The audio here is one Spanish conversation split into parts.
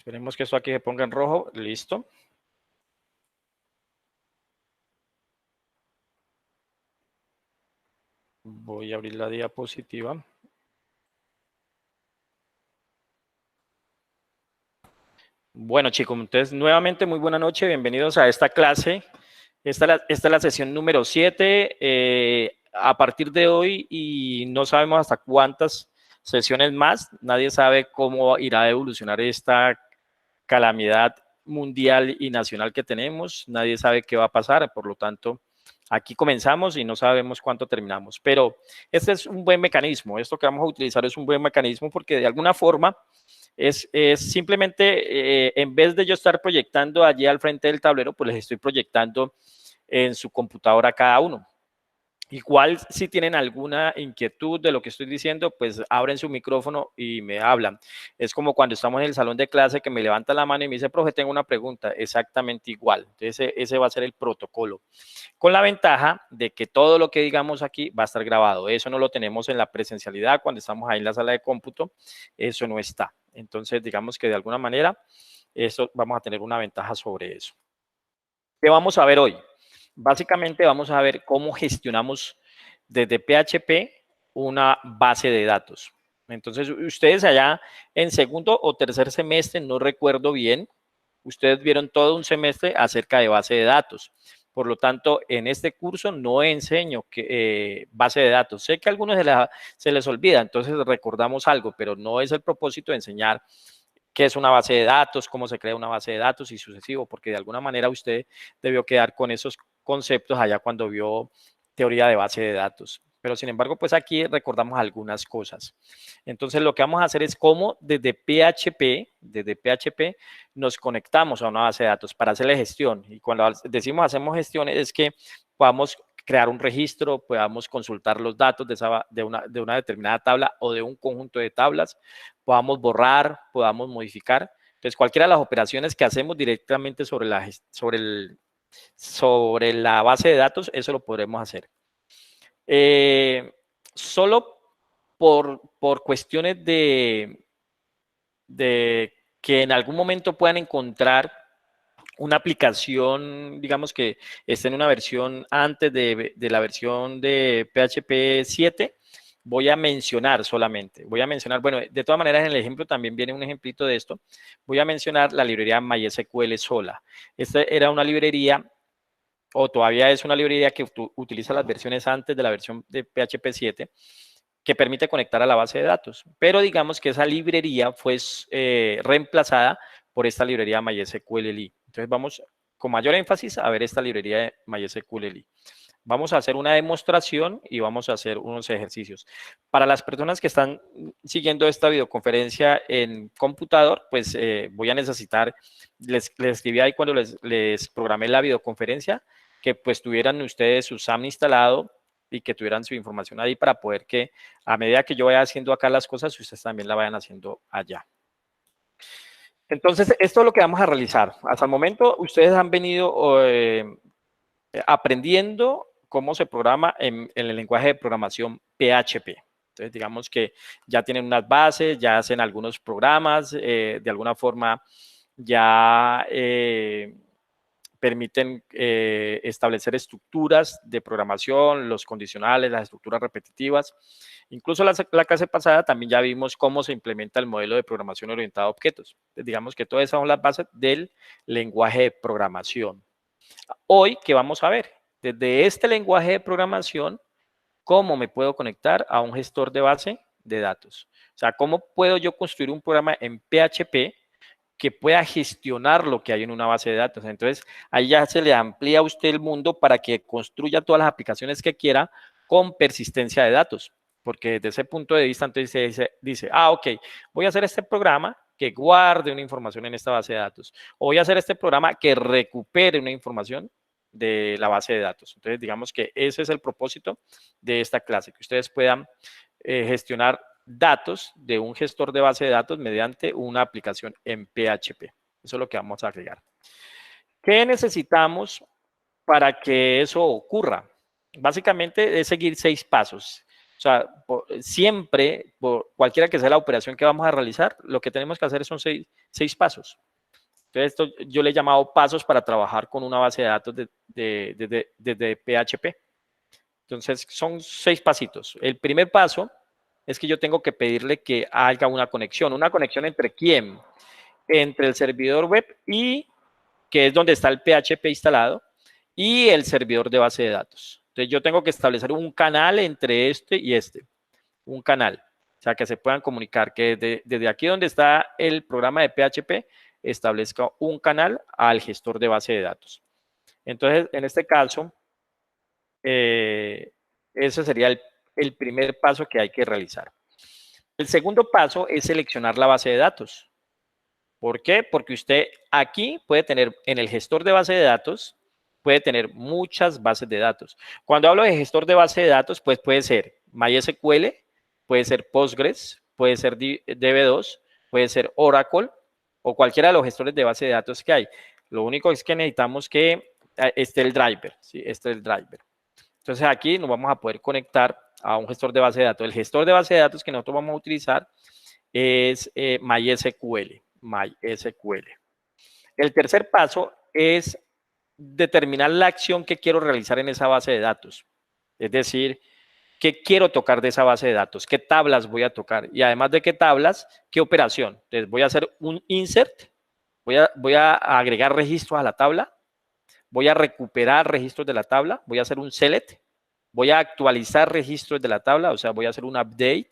Esperemos que esto aquí se ponga en rojo. Listo. Voy a abrir la diapositiva. Bueno, chicos, entonces nuevamente muy buena noche. Bienvenidos a esta clase. Esta es la sesión número 7. A partir de hoy, y no sabemos hasta cuántas sesiones más, nadie sabe cómo irá a evolucionar esta calamidad mundial y nacional que tenemos. Nadie sabe qué va a pasar, por lo tanto, aquí comenzamos y no sabemos cuánto terminamos. Pero este es un buen mecanismo. Esto que vamos a utilizar es un buen mecanismo porque de alguna forma es simplemente, en vez de yo estar proyectando allí al frente del tablero, pues les estoy proyectando en su computadora cada uno. Igual, si tienen alguna inquietud de lo que estoy diciendo, pues abren su micrófono y me hablan. Es como cuando estamos en el salón de clase que me levanta la mano y me dice, profe, tengo una pregunta, exactamente igual. Entonces, ese va a ser el protocolo. Con la ventaja de que todo lo que digamos aquí va a estar grabado. Eso no lo tenemos en la presencialidad, cuando estamos ahí en la sala de cómputo, eso no está. Entonces, digamos que de alguna manera, eso vamos a tener una ventaja sobre eso. ¿Qué vamos a ver hoy? Básicamente vamos a ver cómo gestionamos desde PHP una base de datos. Entonces, ustedes allá en segundo o tercer semestre, no recuerdo bien, ustedes vieron todo un semestre acerca de base de datos. Por lo tanto, en este curso no enseño base de datos. Sé que a algunos se les olvida, entonces recordamos algo, pero no es el propósito de enseñar qué es una base de datos, cómo se crea una base de datos y sucesivo, porque de alguna manera usted debió quedar con esos conceptos allá cuando vio teoría de base de datos. Pero sin embargo, pues aquí recordamos algunas cosas. Entonces, lo que vamos a hacer es cómo desde PHP nos conectamos a una base de datos para hacerle gestión. Y cuando decimos hacemos gestiones es que podamos crear un registro, podamos consultar los datos de una determinada tabla o de un conjunto de tablas, podamos borrar, podamos modificar. Entonces, cualquiera de las operaciones que hacemos directamente sobre la base de datos, eso lo podremos hacer. Solo por cuestiones de que en algún momento puedan encontrar una aplicación, digamos que esté en una versión antes de la versión de PHP 7, voy a mencionar solamente, bueno, de todas maneras en el ejemplo también viene un ejemplito de esto, voy a mencionar la librería MySQL sola. Esta era una librería, o todavía es una librería que utiliza las versiones antes de la versión de PHP 7, que permite conectar a la base de datos. Pero digamos que esa librería fue reemplazada por esta librería MySQL. Entonces vamos con mayor énfasis a ver esta librería de MySQL. Vamos a hacer una demostración y vamos a hacer unos ejercicios. Para las personas que están siguiendo esta videoconferencia en computador, pues voy a necesitar, les escribí ahí cuando les programé la videoconferencia, que pues tuvieran ustedes su SAM instalado y que tuvieran su información ahí para poder que a medida que yo vaya haciendo acá las cosas, ustedes también la vayan haciendo allá. Entonces, esto es lo que vamos a realizar. Hasta el momento, ustedes han venido aprendiendo cómo se programa en el lenguaje de programación PHP. Entonces, digamos que ya tienen unas bases, ya hacen algunos programas, de alguna forma ya permiten establecer estructuras de programación, los condicionales, las estructuras repetitivas. Incluso la clase pasada también ya vimos cómo se implementa el modelo de programación orientada a objetos. Entonces, digamos que todas esas son las bases del lenguaje de programación. Hoy, ¿qué vamos a ver? Desde este lenguaje de programación, ¿cómo me puedo conectar a un gestor de base de datos? O sea, ¿cómo puedo yo construir un programa en PHP que pueda gestionar lo que hay en una base de datos? Entonces, ahí ya se le amplía a usted el mundo para que construya todas las aplicaciones que quiera con persistencia de datos. Porque desde ese punto de vista, entonces se dice, ok, voy a hacer este programa que guarde una información en esta base de datos. O voy a hacer este programa que recupere una información de la base de datos. Entonces, digamos que ese es el propósito de esta clase, que ustedes puedan gestionar datos de un gestor de base de datos mediante una aplicación en PHP. Eso es lo que vamos a agregar. ¿Qué necesitamos para que eso ocurra? Básicamente es seguir 6 pasos. O sea, siempre, por cualquiera que sea la operación que vamos a realizar, lo que tenemos que hacer son seis pasos. Entonces, esto yo le he llamado pasos para trabajar con una base de datos de PHP. Entonces, son 6 pasitos. El primer paso es que yo tengo que pedirle que haga una conexión. ¿Una conexión entre quién? Entre el servidor web y, que es donde está el PHP instalado, y el servidor de base de datos. Entonces, yo tengo que establecer un canal entre este y este. Un canal. O sea, que se puedan comunicar, que desde aquí donde está el programa de PHP, establezca un canal al gestor de base de datos. Entonces, en este caso, ese sería el primer paso que hay que realizar. El segundo paso es seleccionar la base de datos. ¿Por qué? Porque usted aquí puede tener, en el gestor de base de datos, puede tener muchas bases de datos. Cuando hablo de gestor de base de datos, pues puede ser MySQL, puede ser Postgres, puede ser DB2, puede ser Oracle o cualquiera de los gestores de base de datos que hay. Lo único es que necesitamos que esté el driver, ¿sí? Este es el driver. Entonces aquí nos vamos a poder conectar a un gestor de base de datos. El gestor de base de datos que nosotros vamos a utilizar es MySQL. El tercer paso es determinar la acción que quiero realizar en esa base de datos. Es decir, qué quiero tocar de esa base de datos, qué tablas voy a tocar y además de qué tablas, qué operación. Entonces voy a hacer un insert, voy a agregar registros a la tabla, voy a recuperar registros de la tabla, voy a hacer un select, voy a actualizar registros de la tabla, o sea, voy a hacer un update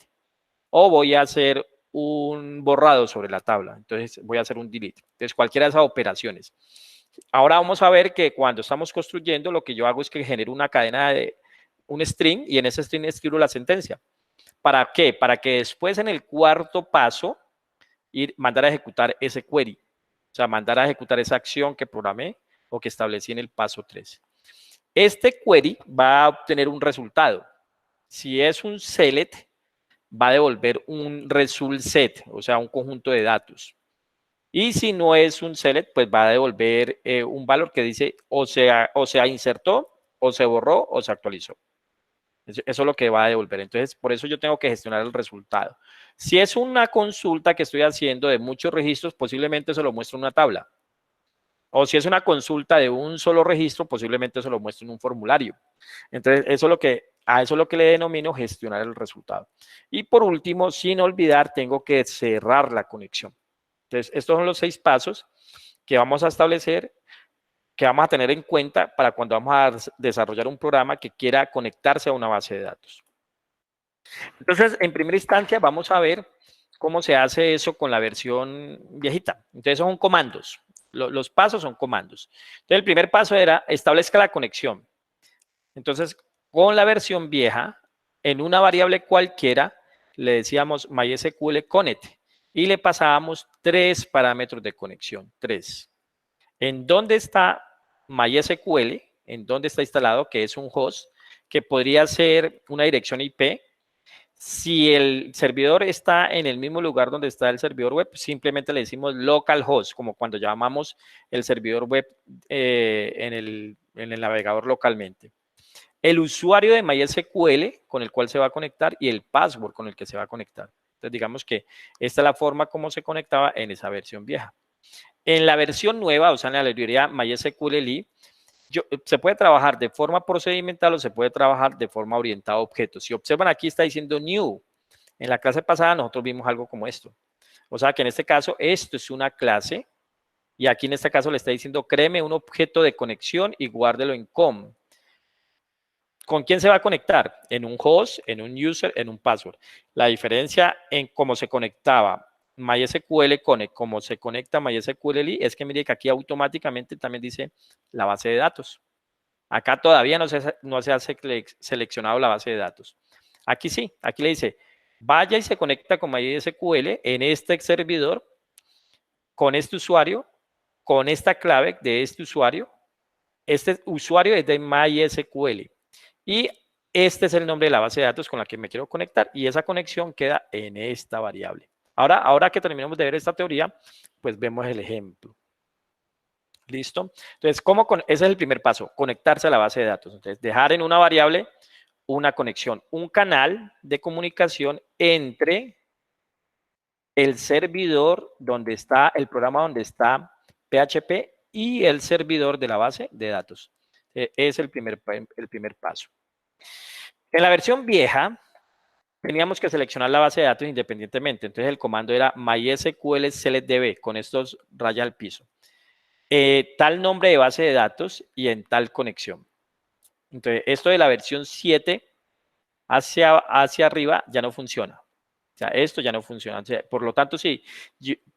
o voy a hacer un borrado sobre la tabla. Entonces voy a hacer un delete. Entonces cualquiera de esas operaciones. Ahora vamos a ver que cuando estamos construyendo, lo que yo hago es que genero una cadena de un string y en ese string escribo la sentencia. ¿Para qué? Para que después en el cuarto paso mandar a ejecutar ese query. O sea, mandar a ejecutar esa acción que programé o que establecí en el paso 3. Este query va a obtener un resultado. Si es un select, va a devolver un result set, o sea, un conjunto de datos. Y si no es un select, pues va a devolver un valor que dice o se insertó, o se borró, o se actualizó. Eso es lo que va a devolver. Entonces, por eso yo tengo que gestionar el resultado. Si es una consulta que estoy haciendo de muchos registros, posiblemente se lo muestro en una tabla. O si es una consulta de un solo registro, posiblemente se lo muestro en un formulario. Entonces, eso es lo que le denomino gestionar el resultado. Y por último, sin olvidar, tengo que cerrar la conexión. Entonces, estos son los 6 pasos que vamos a establecer, que vamos a tener en cuenta para cuando vamos a desarrollar un programa que quiera conectarse a una base de datos. Entonces, en primera instancia, vamos a ver cómo se hace eso con la versión viejita. Entonces, son comandos. Los pasos son comandos. Entonces, el primer paso era establezca la conexión. Entonces, con la versión vieja, en una variable cualquiera, le decíamos MySQL connect y le pasábamos 3 parámetros de conexión. 3. ¿En dónde está MySQL? ¿En dónde está instalado? Que es un host, que podría ser una dirección IP. Si el servidor está en el mismo lugar donde está el servidor web, simplemente le decimos localhost, como cuando llamamos el servidor web en el navegador localmente. El usuario de MySQL con el cual se va a conectar y el password con el que se va a conectar. Entonces, digamos que esta es la forma como se conectaba en esa versión vieja. En la versión nueva, o sea, en la librería MySQL se puede trabajar de forma procedimental o se puede trabajar de forma orientada a objetos. Si observan aquí está diciendo new. En la clase pasada nosotros vimos algo como esto. O sea que en este caso esto es una clase y aquí en este caso le está diciendo créeme un objeto de conexión y guárdelo en com. ¿Con quién se va a conectar? En un host, en un user, en un password. La diferencia en cómo se conectaba MySQL Connect, cómo se conecta MySQL es que mire que aquí automáticamente también dice la base de datos. Acá todavía no se ha seleccionado la base de datos. Aquí sí, aquí le dice, vaya y se conecta con MySQL en este servidor, con este usuario, con esta clave de este usuario. Este usuario es de MySQL. Y este es el nombre de la base de datos con la que me quiero conectar y esa conexión queda en esta variable. Ahora que terminamos de ver esta teoría, pues vemos el ejemplo. ¿Listo? Entonces, ese es el primer paso, conectarse a la base de datos. Entonces, dejar en una variable una conexión, un canal de comunicación entre el servidor donde está, el programa donde está PHP y el servidor de la base de datos. Es el primer paso. En la versión vieja, teníamos que seleccionar la base de datos independientemente. Entonces, el comando era mysql selectdb, con estos rayas al piso. Tal nombre de base de datos y en tal conexión. Entonces, esto de la versión 7 hacia arriba ya no funciona. O sea, esto ya no funciona. O sea, por lo tanto, si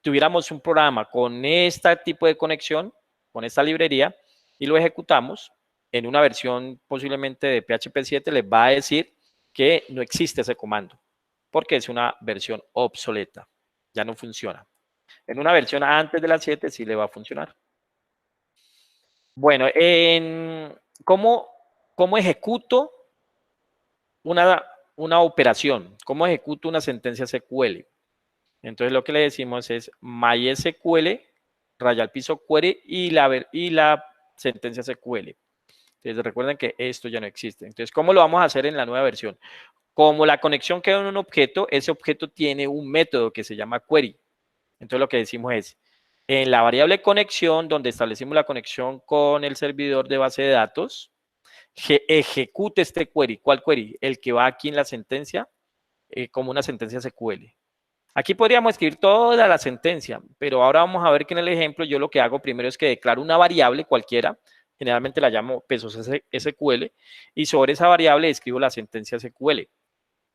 tuviéramos un programa con este tipo de conexión, con esta librería, y lo ejecutamos en una versión posiblemente de PHP 7, les va a decir que no existe ese comando, porque es una versión obsoleta. Ya no funciona. En una versión antes de la 7 sí le va a funcionar. Bueno, ¿cómo ejecuto una operación? ¿Cómo ejecuto una sentencia SQL? Entonces lo que le decimos es mysql, raya al piso query y la sentencia SQL. Entonces recuerden que esto ya no existe. Entonces, ¿cómo lo vamos a hacer en la nueva versión? Como la conexión queda en un objeto, ese objeto tiene un método que se llama query. Entonces lo que decimos es, en la variable conexión, donde establecimos la conexión con el servidor de base de datos, ejecute este query. ¿Cuál query? El que va aquí en la sentencia, como una sentencia SQL. Aquí podríamos escribir toda la sentencia, pero ahora vamos a ver que en el ejemplo yo lo que hago primero es que declaro una variable cualquiera, generalmente la llamo pesos SQL, y sobre esa variable escribo la sentencia SQL.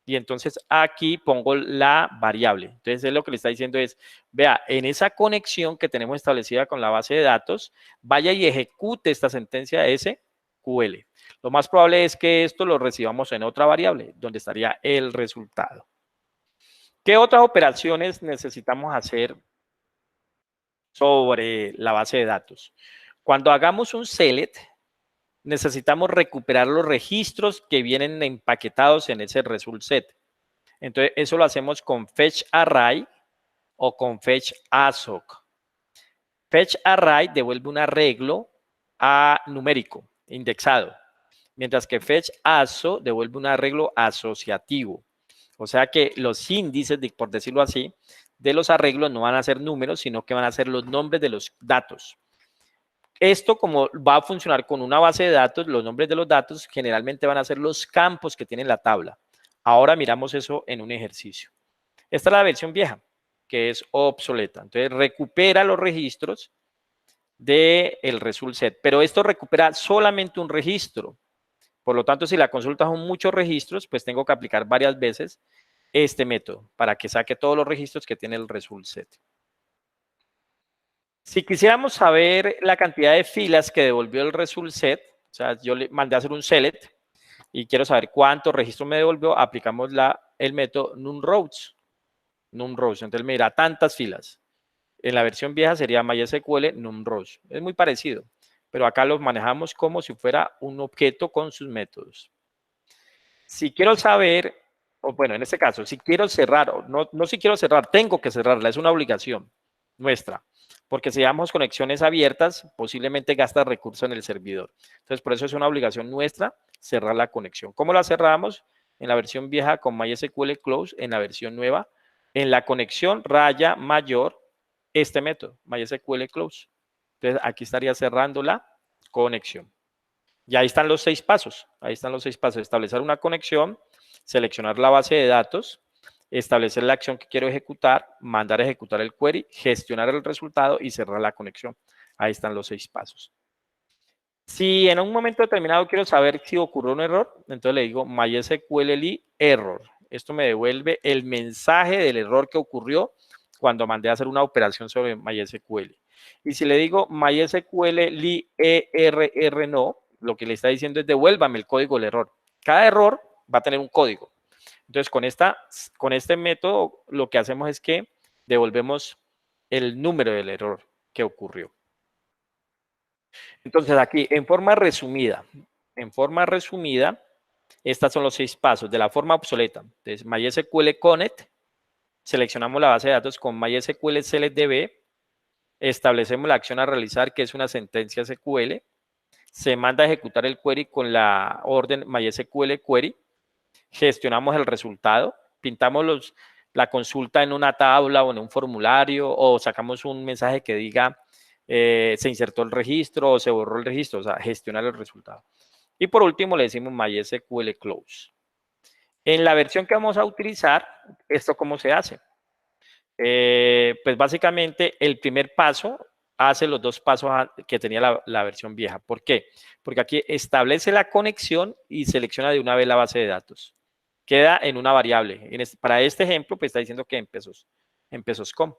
Y entonces aquí pongo la variable. Entonces es lo que le está diciendo es, vea, en esa conexión que tenemos establecida con la base de datos, vaya y ejecute esta sentencia SQL. Lo más probable es que esto lo recibamos en otra variable, donde estaría el resultado. ¿Qué otras operaciones necesitamos hacer sobre la base de datos? Cuando hagamos un select, necesitamos recuperar los registros que vienen empaquetados en ese result set. Entonces, eso lo hacemos con fetch array o con fetch assoc. Fetch array devuelve un arreglo numérico, indexado, mientras que fetch asso devuelve un arreglo asociativo. O sea que los índices, por decirlo así, de los arreglos no van a ser números, sino que van a ser los nombres de los datos. Esto, como va a funcionar con una base de datos, los nombres de los datos generalmente van a ser los campos que tiene la tabla. Ahora miramos eso en un ejercicio. Esta es la versión vieja, que es obsoleta. Entonces, recupera los registros del result set, pero esto recupera solamente un registro. Por lo tanto, si la consulta son muchos registros, pues tengo que aplicar varias veces este método para que saque todos los registros que tiene el result set. Si quisiéramos saber la cantidad de filas que devolvió el result set, o sea, yo le mandé a hacer un select y quiero saber cuántos registros me devolvió, aplicamos el método numRows. Entonces me dirá tantas filas. En la versión vieja sería MySQL numRows. Es muy parecido, pero acá los manejamos como si fuera un objeto con sus métodos. Si quiero saber, o bueno, en este caso, si quiero cerrar, o no si quiero cerrar, tengo que cerrarla, es una obligación nuestra, porque si damos conexiones abiertas, posiblemente gasta recursos en el servidor. Entonces, por eso es una obligación nuestra cerrar la conexión. ¿Cómo la cerramos? En la versión vieja con MySQL Close, en la versión nueva, en la conexión raya mayor, este método, MySQL Close. Entonces, aquí estaría cerrando la conexión. Y ahí están los 6 pasos. Ahí están los 6 pasos. Establecer una conexión, seleccionar la base de datos, establecer la acción que quiero ejecutar, mandar a ejecutar el query, gestionar el resultado y cerrar la conexión. Ahí están los 6 pasos. Si en un momento determinado quiero saber si ocurrió un error, entonces le digo MySQL error. Esto me devuelve el mensaje del error que ocurrió cuando mandé a hacer una operación sobre MySQL. Y si le digo MySQL error no, lo que le está diciendo es devuélvame el código del error. Cada error va a tener un código. Entonces, con este método, lo que hacemos es que devolvemos el número del error que ocurrió. Entonces, aquí, en forma resumida, estos son los 6 pasos de la forma obsoleta. Entonces, MySQL Connect, seleccionamos la base de datos con MySQL selectdb, establecemos la acción a realizar, que es una sentencia SQL, se manda a ejecutar el query con la orden MySQL query, gestionamos el resultado, pintamos la consulta en una tabla o en un formulario, o sacamos un mensaje que diga se insertó el registro o se borró el registro, o sea, gestionar el resultado. Y por último le decimos MySQL Close. En la versión que vamos a utilizar, ¿esto cómo se hace? Pues básicamente el primer paso hace los dos pasos que tenía la versión vieja. ¿Por qué? Porque aquí establece la conexión y selecciona de una vez la base de datos. Queda en una variable. Para este ejemplo, pues está diciendo que en pesos.com.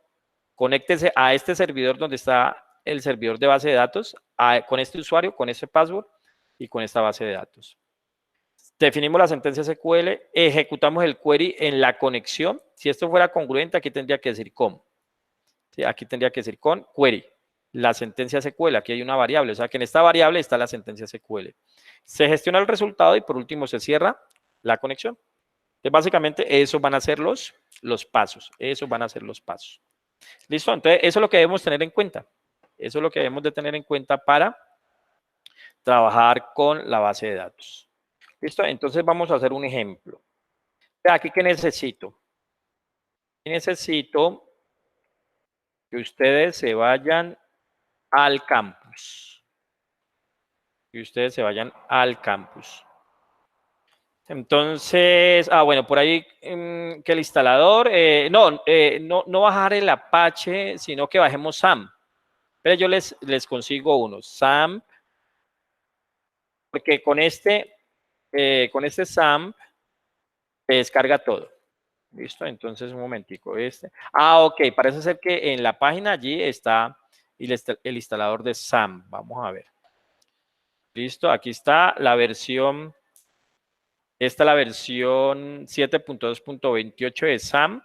Conéctese a este servidor donde está el servidor de base de datos, con este usuario, con este password y con esta base de datos. Definimos la sentencia SQL, ejecutamos el query en la conexión. Si esto fuera congruente, aquí tendría que decir com. ¿Sí? Aquí tendría que decir con query. La sentencia SQL, aquí hay una variable, o sea que en esta variable está la sentencia SQL. Se gestiona el resultado y por último se cierra la conexión. Entonces, básicamente, esos van a ser los pasos. Esos van a ser los pasos. ¿Listo? Entonces, eso es lo que debemos tener en cuenta. Eso es lo que debemos de tener en cuenta para trabajar con la base de datos. ¿Listo? Entonces, vamos a hacer un ejemplo. Aquí, ¿qué necesito? Necesito que ustedes se vayan al campus. Que ustedes se vayan al campus. Entonces, bueno, por ahí que el instalador, no bajar el Apache, sino que bajemos SAM. Pero yo les consigo uno, SAM, porque con este SAM se descarga todo. ¿Listo? Entonces, un momentico. Ok, parece ser que en la página allí está el instalador de SAM. Vamos a ver. Listo, aquí está la versión. Esta es la versión 7.2.28 de SAMP,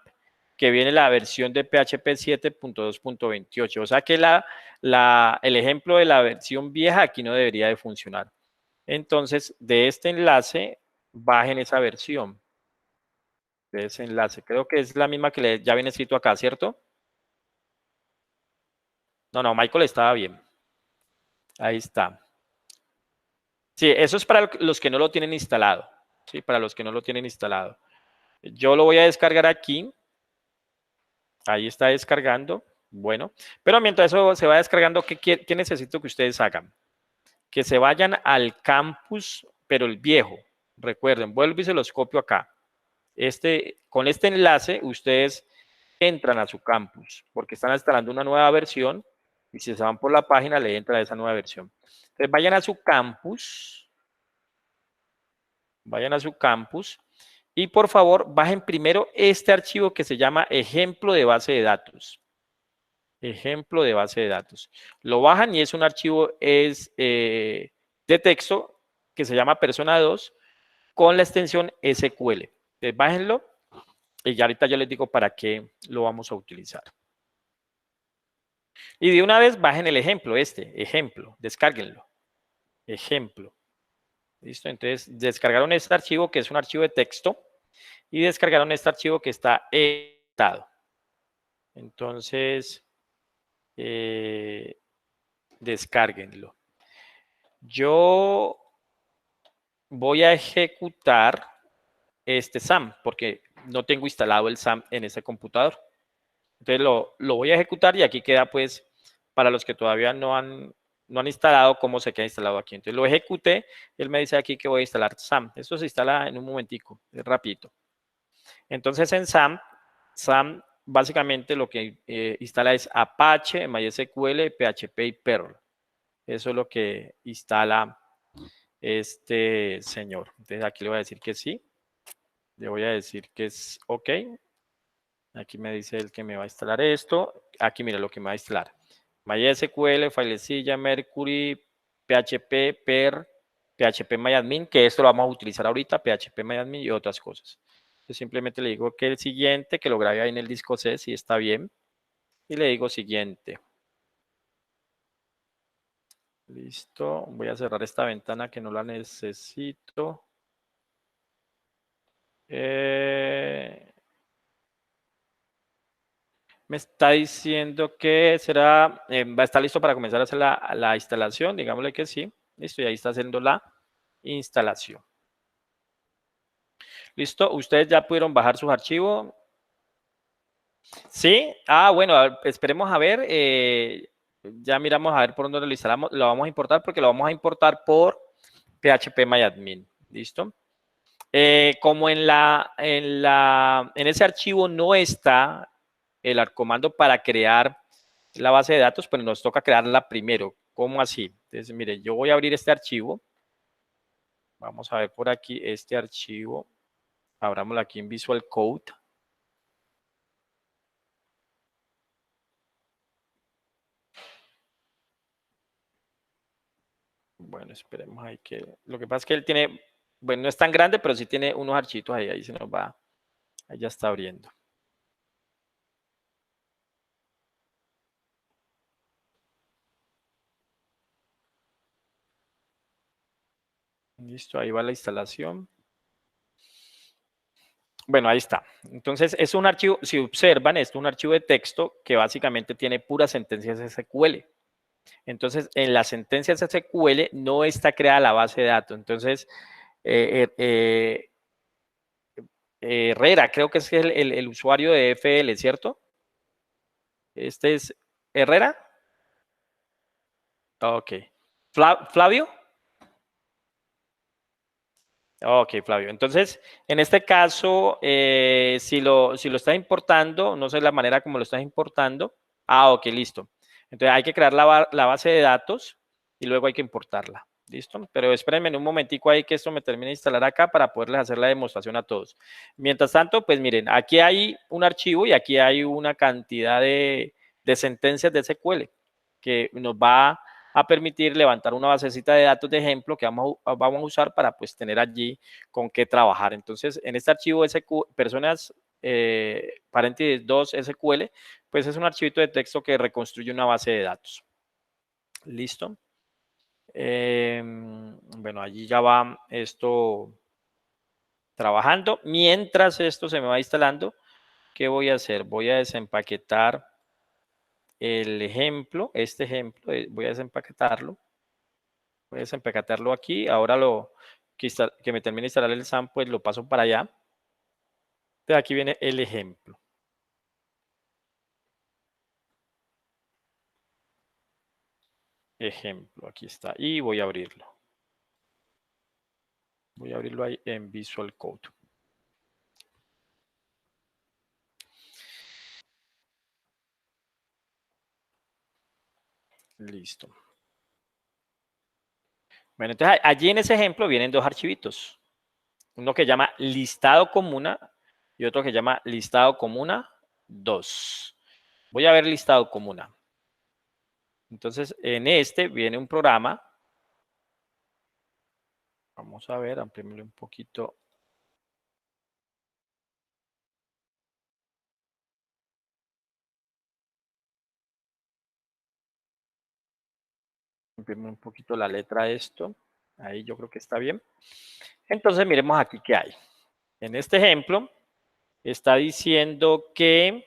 que viene la versión de PHP 7.2.28. O sea que el ejemplo de la versión vieja aquí no debería de funcionar. Entonces, de este enlace, bajen esa versión. De ese enlace. Creo que es la misma que ya viene escrito acá, ¿cierto? No, Michael estaba bien. Ahí está. Sí, eso es para los que no lo tienen instalado. Sí, para los que no lo tienen instalado. Yo lo voy a descargar aquí. Ahí está descargando. Bueno, pero mientras eso se va descargando, ¿qué necesito que ustedes hagan? Que se vayan al campus, pero el viejo. Recuerden, vuelvo y se los copio acá. Con este enlace, ustedes entran a su campus, porque están instalando una nueva versión, y si se van por la página, le entra a esa nueva versión. Entonces, vayan a su campus. Vayan a su campus. Y por favor, bajen primero este archivo que se llama ejemplo de base de datos. Ejemplo de base de datos. Lo bajan y es un archivo de texto que se llama persona 2 con la extensión SQL. Entonces, bájenlo y ya ahorita yo les digo para qué lo vamos a utilizar. Y de una vez bajen el ejemplo, ejemplo, descárguenlo. Ejemplo. ¿Listo? Entonces, descargaron este archivo que es un archivo de texto y descargaron este archivo que está editado. Entonces, descárguenlo. Yo voy a ejecutar este SAM porque no tengo instalado el SAM en ese computador. Entonces lo voy a ejecutar y aquí queda pues para los que todavía no han instalado cómo se queda instalado aquí. Entonces lo ejecuté, él me dice aquí que voy a instalar SAM. Esto se instala en un momentico, es rapidito. Entonces en SAM básicamente lo que instala es Apache, MySQL, PHP y Perl. Eso es lo que instala este señor. Entonces aquí le voy a decir que sí. Le voy a decir que es OK. Aquí me dice él que me va a instalar esto. Aquí mira lo que me va a instalar. MySQL, Filecilla, Mercury, PHP, PER, PHPMyAdmin, que esto lo vamos a utilizar ahorita, PHPMyAdmin y otras cosas. Yo simplemente le digo que el siguiente, que lo grabe ahí en el disco C, si está bien. Y le digo siguiente. Listo. Voy a cerrar esta ventana que no la necesito. Me está diciendo que va a estar listo para comenzar a hacer la instalación. Digámosle que sí. Listo, y ahí está haciendo la instalación. ¿Listo? ¿Ustedes ya pudieron bajar sus archivos? ¿Sí? Ah, bueno, esperemos a ver. Ya miramos a ver por dónde lo instalamos. Lo vamos a importar porque lo vamos a importar por phpMyAdmin. ¿Listo? Como en ese archivo no está el comando para crear la base de datos, pues nos toca crearla primero. ¿Cómo así? Entonces, mire, yo voy a abrir este archivo. Vamos a ver por aquí este archivo. Abrámoslo aquí en Visual Code. Bueno, esperemos ahí que... Lo que pasa es que él tiene... Bueno, no es tan grande, pero sí tiene unos architos ahí. Ahí se nos va... Ahí ya está abriendo. Listo, ahí va la instalación. Bueno, ahí está. Entonces, es un archivo, si observan, es un archivo de texto que básicamente tiene puras sentencias SQL. Entonces, en las sentencias SQL no está creada la base de datos. Entonces, Herrera, creo que es el usuario de FL, ¿cierto? Este es Herrera. Ok. Flavio. Ok, Flavio. Entonces, en este caso, si lo estás importando, no sé la manera como lo estás importando. Ah, ok, listo. Entonces hay que crear la base de datos y luego hay que importarla. ¿Listo? Pero espérenme en un momentico ahí que esto me termine de instalar acá para poderles hacer la demostración a todos. Mientras tanto, pues miren, aquí hay un archivo y aquí hay una cantidad de sentencias de SQL que nos va a permitir levantar una basecita de datos de ejemplo que vamos a usar para pues tener allí con qué trabajar. Entonces, en este archivo personas, paréntesis 2 SQL, pues es un archivito de texto que reconstruye una base de datos. ¿Listo? Bueno, allí ya va esto trabajando. Mientras esto se me va instalando, ¿qué voy a hacer? Voy a desempaquetar el ejemplo, este ejemplo, voy a desempaquetarlo. Voy a desempaquetarlo aquí. Ahora que me termine de instalar el SAM, pues lo paso para allá. Entonces aquí viene el ejemplo. Ejemplo, aquí está. Y voy a abrirlo. Voy a abrirlo ahí en Visual Code. Listo. Bueno, entonces allí en ese ejemplo vienen dos archivitos. Uno que llama listado comuna y otro que llama listado comuna 2. Voy a ver listado comuna. Entonces, en este viene un programa. Vamos a ver, ampliémosle un poquito. Ampliémosle un poquito la letra a esto. Ahí yo creo que está bien. Entonces, miremos aquí qué hay. En este ejemplo, está diciendo que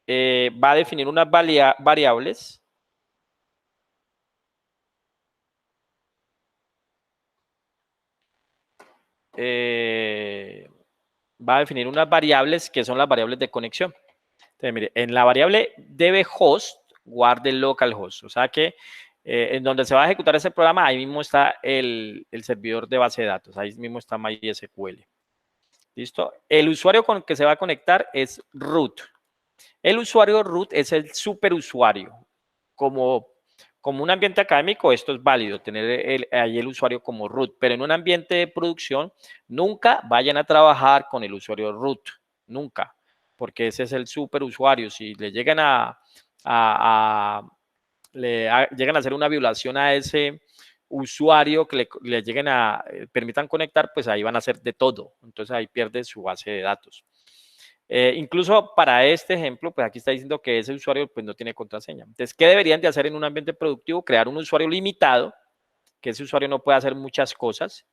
va a definir unas variables. Va a definir unas variables que son las variables de conexión. Entonces, mire, en la variable dbHost, guarde localhost. O sea que en donde se va a ejecutar ese programa, ahí mismo está el servidor de base de datos. Ahí mismo está MySQL. ¿Listo? El usuario con el que se va a conectar es root. El usuario root es el superusuario. Como un ambiente académico, esto es válido, tener ahí el usuario como root, pero en un ambiente de producción, nunca vayan a trabajar con el usuario root, nunca, porque ese es el superusuario. Si le llegan llegan a hacer una violación a ese usuario que le lleguen permitan conectar, pues ahí van a hacer de todo. Entonces ahí pierde su base de datos. Incluso para este ejemplo, pues aquí está diciendo que ese usuario pues no tiene contraseña. Entonces, ¿qué deberían de hacer en un ambiente productivo? Crear un usuario limitado, que ese usuario no pueda hacer muchas cosas,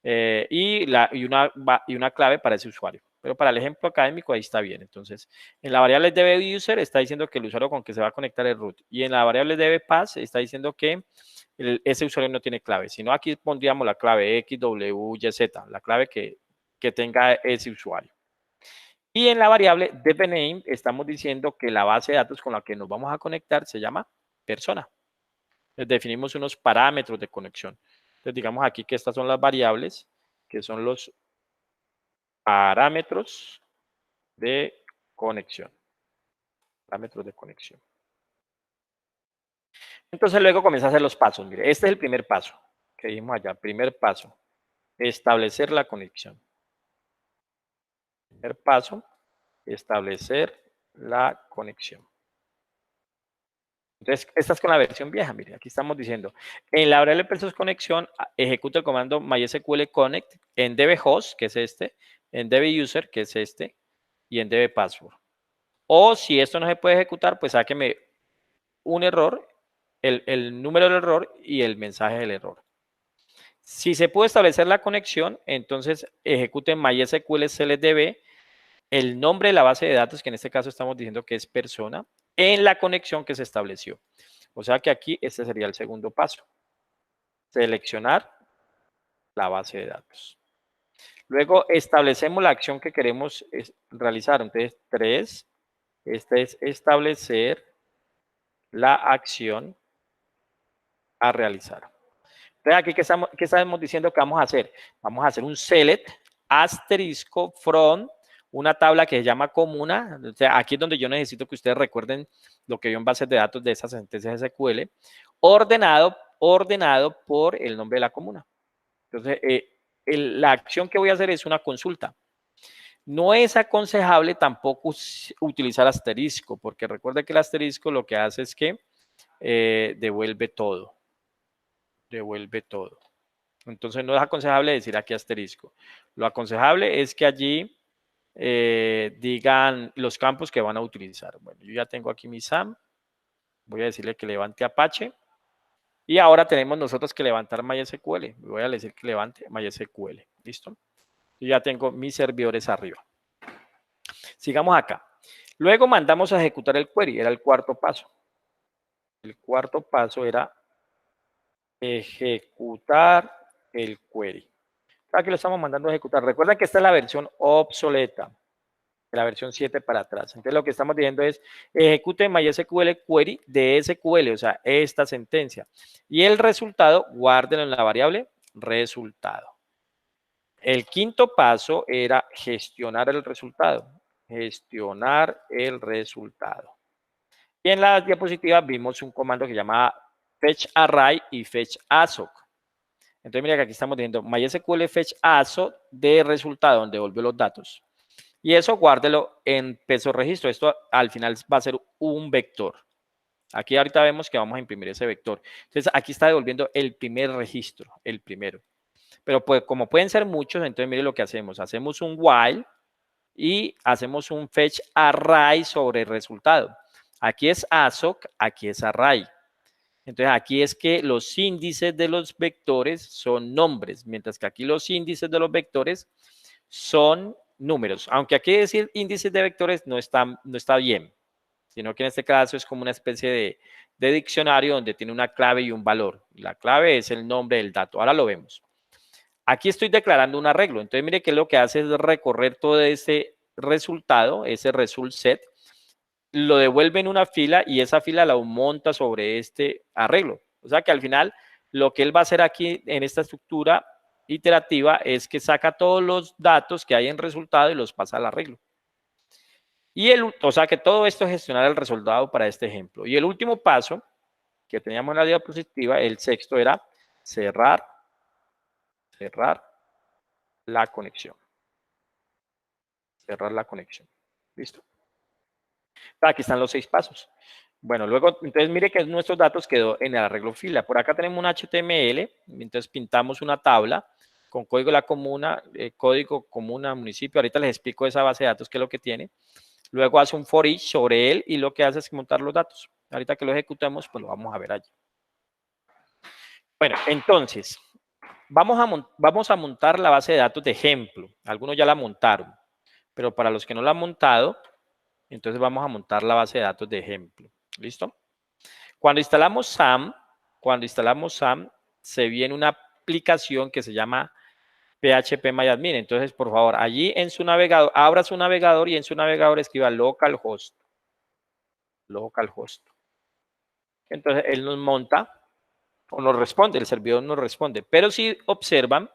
y una clave para ese usuario. Pero para el ejemplo académico ahí está bien. Entonces, en la variable dbUser está diciendo que el usuario con que se va a conectar es root. Y en la variable dbPass está diciendo que ese usuario no tiene clave. Si no, aquí pondríamos la clave XWYZ, la clave que que tenga ese usuario. Y en la variable depName estamos diciendo que la base de datos con la que nos vamos a conectar se llama persona. Entonces, definimos unos parámetros de conexión. Entonces, digamos aquí que estas son las variables, que son los parámetros de conexión. Parámetros de conexión. Entonces, luego comienza a hacer los pasos. Mire, este es el primer paso que dijimos allá. Primer paso, establecer la conexión. Primer paso, establecer la conexión. Entonces, esta es con la versión vieja. Mire, aquí estamos diciendo, en la variable procesos conexión, ejecuta el comando MySQL connect en dbHost, que es este, en dbuser, que es este, y en dbpassword. O si esto no se puede ejecutar, pues sáqueme un error, el número del error y el mensaje del error. Si se puede establecer la conexión, entonces ejecute MySQL CLDB, el nombre de la base de datos, que en este caso estamos diciendo que es persona, en la conexión que se estableció. O sea que aquí este sería el segundo paso. Seleccionar la base de datos. Luego establecemos la acción que queremos realizar. Entonces, 3, este es establecer la acción a realizar. Entonces, aquí, ¿qué estamos diciendo que vamos a hacer? Vamos a hacer un select asterisco from una tabla que se llama comuna. O sea, aquí es donde yo necesito que ustedes recuerden lo que vio en bases de datos de esas sentencias SQL, ordenado por el nombre de la comuna. Entonces, la acción que voy a hacer es una consulta. No es aconsejable tampoco utilizar asterisco, porque recuerde que el asterisco lo que hace es que devuelve todo. Devuelve todo. Entonces, no es aconsejable decir aquí asterisco. Lo aconsejable es que allí digan los campos que van a utilizar. Bueno, yo ya tengo aquí mi SAM. Voy a decirle que levante Apache. Y ahora tenemos nosotros que levantar MySQL. Voy a decir que levante MySQL. ¿Listo? Yo ya tengo mis servidores arriba. Sigamos acá. Luego mandamos a ejecutar el query. Era el cuarto paso. El cuarto paso era ejecutar el query. Aquí lo estamos mandando a ejecutar. Recuerda que esta es la versión obsoleta, de la versión 7 para atrás. Entonces lo que estamos diciendo es ejecute MySQL query de SQL, o sea, esta sentencia. Y el resultado, guárdenlo en la variable resultado. El quinto paso era gestionar el resultado. Gestionar el resultado. Y en la diapositiva vimos un comando que se llama fetch array y fetch ASOC. Entonces, mira que aquí estamos diciendo MySQL fetch ASO de resultado, donde devuelve los datos. Y eso guárdelo en peso registro. Esto al final va a ser un vector. Aquí ahorita vemos que vamos a imprimir ese vector. Entonces, aquí está devolviendo el primer registro, el primero. Pero pues, como pueden ser muchos, entonces mire lo que hacemos. Hacemos un while y hacemos un fetch array sobre el resultado. Aquí es ASOC, aquí es array. Entonces, aquí es que los índices de los vectores son nombres, mientras que aquí los índices de los vectores son números. Aunque aquí decir índices de vectores no está bien, sino que en este caso es como una especie de diccionario donde tiene una clave y un valor. La clave es el nombre del dato. Ahora lo vemos. Aquí estoy declarando un arreglo. Entonces, mire que lo que hace es recorrer todo ese resultado, ese result set, lo devuelve en una fila y esa fila la monta sobre este arreglo. O sea que al final lo que él va a hacer aquí en esta estructura iterativa es que saca todos los datos que hay en resultado y los pasa al arreglo. O sea que todo esto es gestionar el resultado para este ejemplo. Y el último paso que teníamos en la diapositiva, el sexto, era cerrar la conexión. Cerrar la conexión. ¿Listo? Aquí están los 6 pasos. Bueno, luego, entonces mire que nuestros datos quedó en el arreglo fila. Por acá tenemos un HTML, entonces pintamos una tabla con código de la comuna, código comuna, municipio. Ahorita les explico esa base de datos, qué es lo que tiene. Luego hace un for each sobre él y lo que hace es montar los datos. Ahorita que lo ejecutemos, pues lo vamos a ver allí. Bueno, entonces, vamos a montar la base de datos de ejemplo. Algunos ya la montaron, pero para los que no la han montado, entonces vamos a montar la base de datos de ejemplo. ¿Listo? Cuando instalamos SAM, se viene una aplicación que se llama phpMyAdmin. Entonces, por favor, allí en su navegador, abra su navegador y en su navegador escriba localhost. Localhost. Entonces, él nos monta o nos responde, el servidor nos responde. Pero si observan,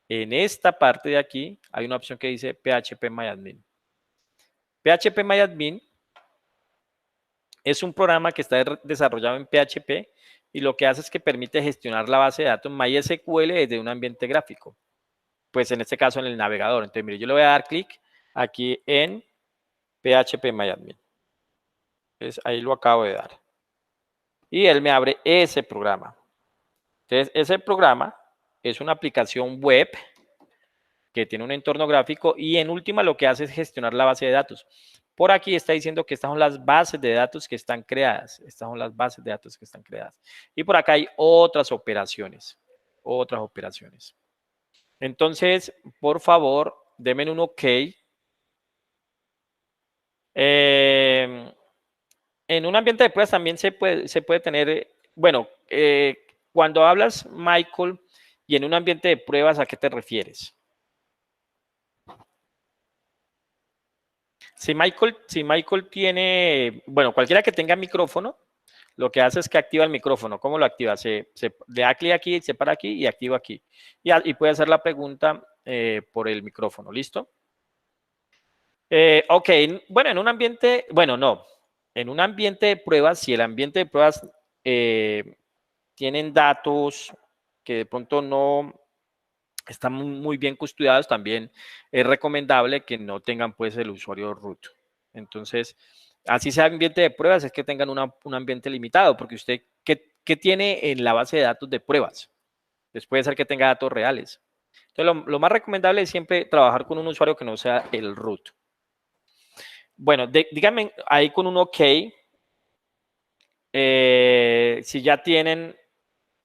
en esta parte de aquí hay una opción que dice phpMyAdmin. phpMyAdmin es un programa que está desarrollado en PHP y lo que hace es que permite gestionar la base de datos MySQL desde un ambiente gráfico. Pues en este caso en el navegador. Entonces, mire, yo le voy a dar clic aquí en phpMyAdmin. Entonces, ahí lo acabo de dar. Y él me abre ese programa. Entonces, ese programa es una aplicación web que tiene un entorno gráfico y en última lo que hace es gestionar la base de datos. Por aquí está diciendo que estas son las bases de datos que están creadas. Estas son las bases de datos que están creadas. Y por acá hay otras operaciones. Otras operaciones. Entonces, por favor, denme un OK. En un ambiente de pruebas también se puede tener, bueno, cuando hablas, Michael, y en un ambiente de pruebas, ¿a qué te refieres? Si Michael tiene, bueno, cualquiera que tenga micrófono, lo que hace es que activa el micrófono. ¿Cómo lo activa? Se le da clic aquí, se para aquí y activa aquí. Y puede hacer la pregunta por el micrófono. ¿Listo? Ok, bueno, en un ambiente, bueno, no. En un ambiente de pruebas, si el ambiente de pruebas tienen datos que de pronto no están muy bien custodiados, también es recomendable que no tengan pues el usuario root. Entonces, así sea ambiente de pruebas, es que tengan un ambiente limitado, porque usted, ¿qué tiene en la base de datos de pruebas? Pues puede ser que tenga datos reales. Entonces, lo más recomendable es siempre trabajar con un usuario que no sea el root. Bueno, díganme ahí con un OK, si ya tienen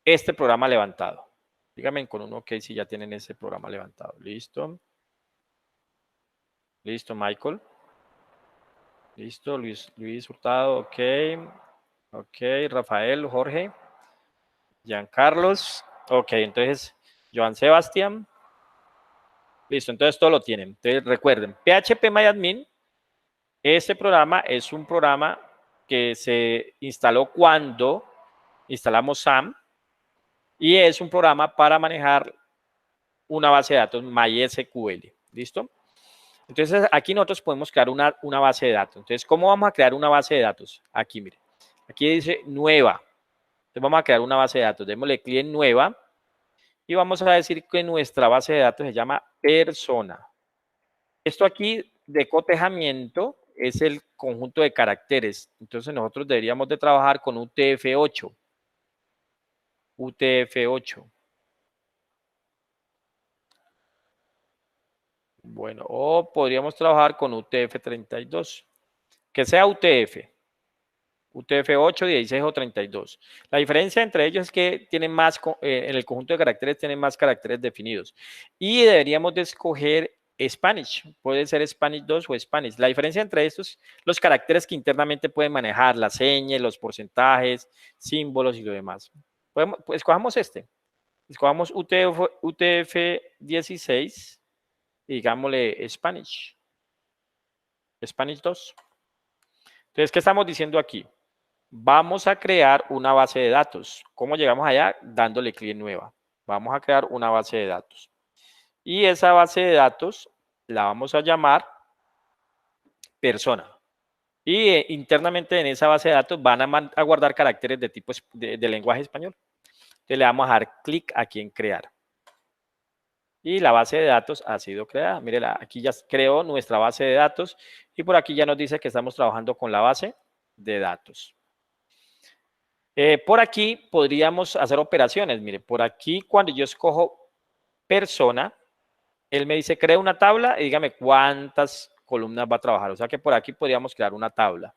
este programa levantado. Díganme con un OK si ya tienen ese programa levantado. ¿Listo? ¿Listo, Michael? ¿Listo? Luis Hurtado, OK. OK, Rafael, Jorge. Giancarlos. OK, entonces, Joan Sebastián. Listo, entonces todo lo tienen. Entonces recuerden, phpMyAdmin, este programa es un programa que se instaló cuando instalamos SAM y es un programa para manejar una base de datos MySQL. ¿Listo? Entonces, aquí nosotros podemos crear una base de datos. Entonces, ¿cómo vamos a crear una base de datos? Aquí, mire. Aquí dice nueva. Entonces, vamos a crear una base de datos. Démosle clic en nueva y vamos a decir que nuestra base de datos se llama persona. Esto aquí de cotejamiento es el conjunto de caracteres. Entonces, nosotros deberíamos de trabajar con UTF-8. UTF-8. Bueno, o podríamos trabajar con UTF-32. Que sea UTF. UTF-8, 16 o 32. La diferencia entre ellos es que tienen más, en el conjunto de caracteres tienen más caracteres definidos. Y deberíamos de escoger Spanish. Puede ser Spanish 2 o Spanish. La diferencia entre estos, los caracteres que internamente pueden manejar, las señas, los porcentajes, símbolos y lo demás. Pues, escojamos este. Escojamos UTF-16 y digámosle Spanish. Spanish 2. Entonces, ¿qué estamos diciendo aquí? Vamos a crear una base de datos. ¿Cómo llegamos allá? Dándole clic en nueva. Vamos a crear una base de datos. Y esa base de datos la vamos a llamar persona. Y internamente en esa base de datos van a guardar caracteres de tipo de lenguaje español. Entonces le vamos a dar clic aquí en crear. Y la base de datos ha sido creada. Mire, aquí ya creó nuestra base de datos y por aquí ya nos dice que estamos trabajando con la base de datos. Por aquí podríamos hacer operaciones. Mire, por aquí cuando yo escojo persona, él me dice crea una tabla y dígame cuántas columnas va a trabajar. O sea que por aquí podríamos crear una tabla.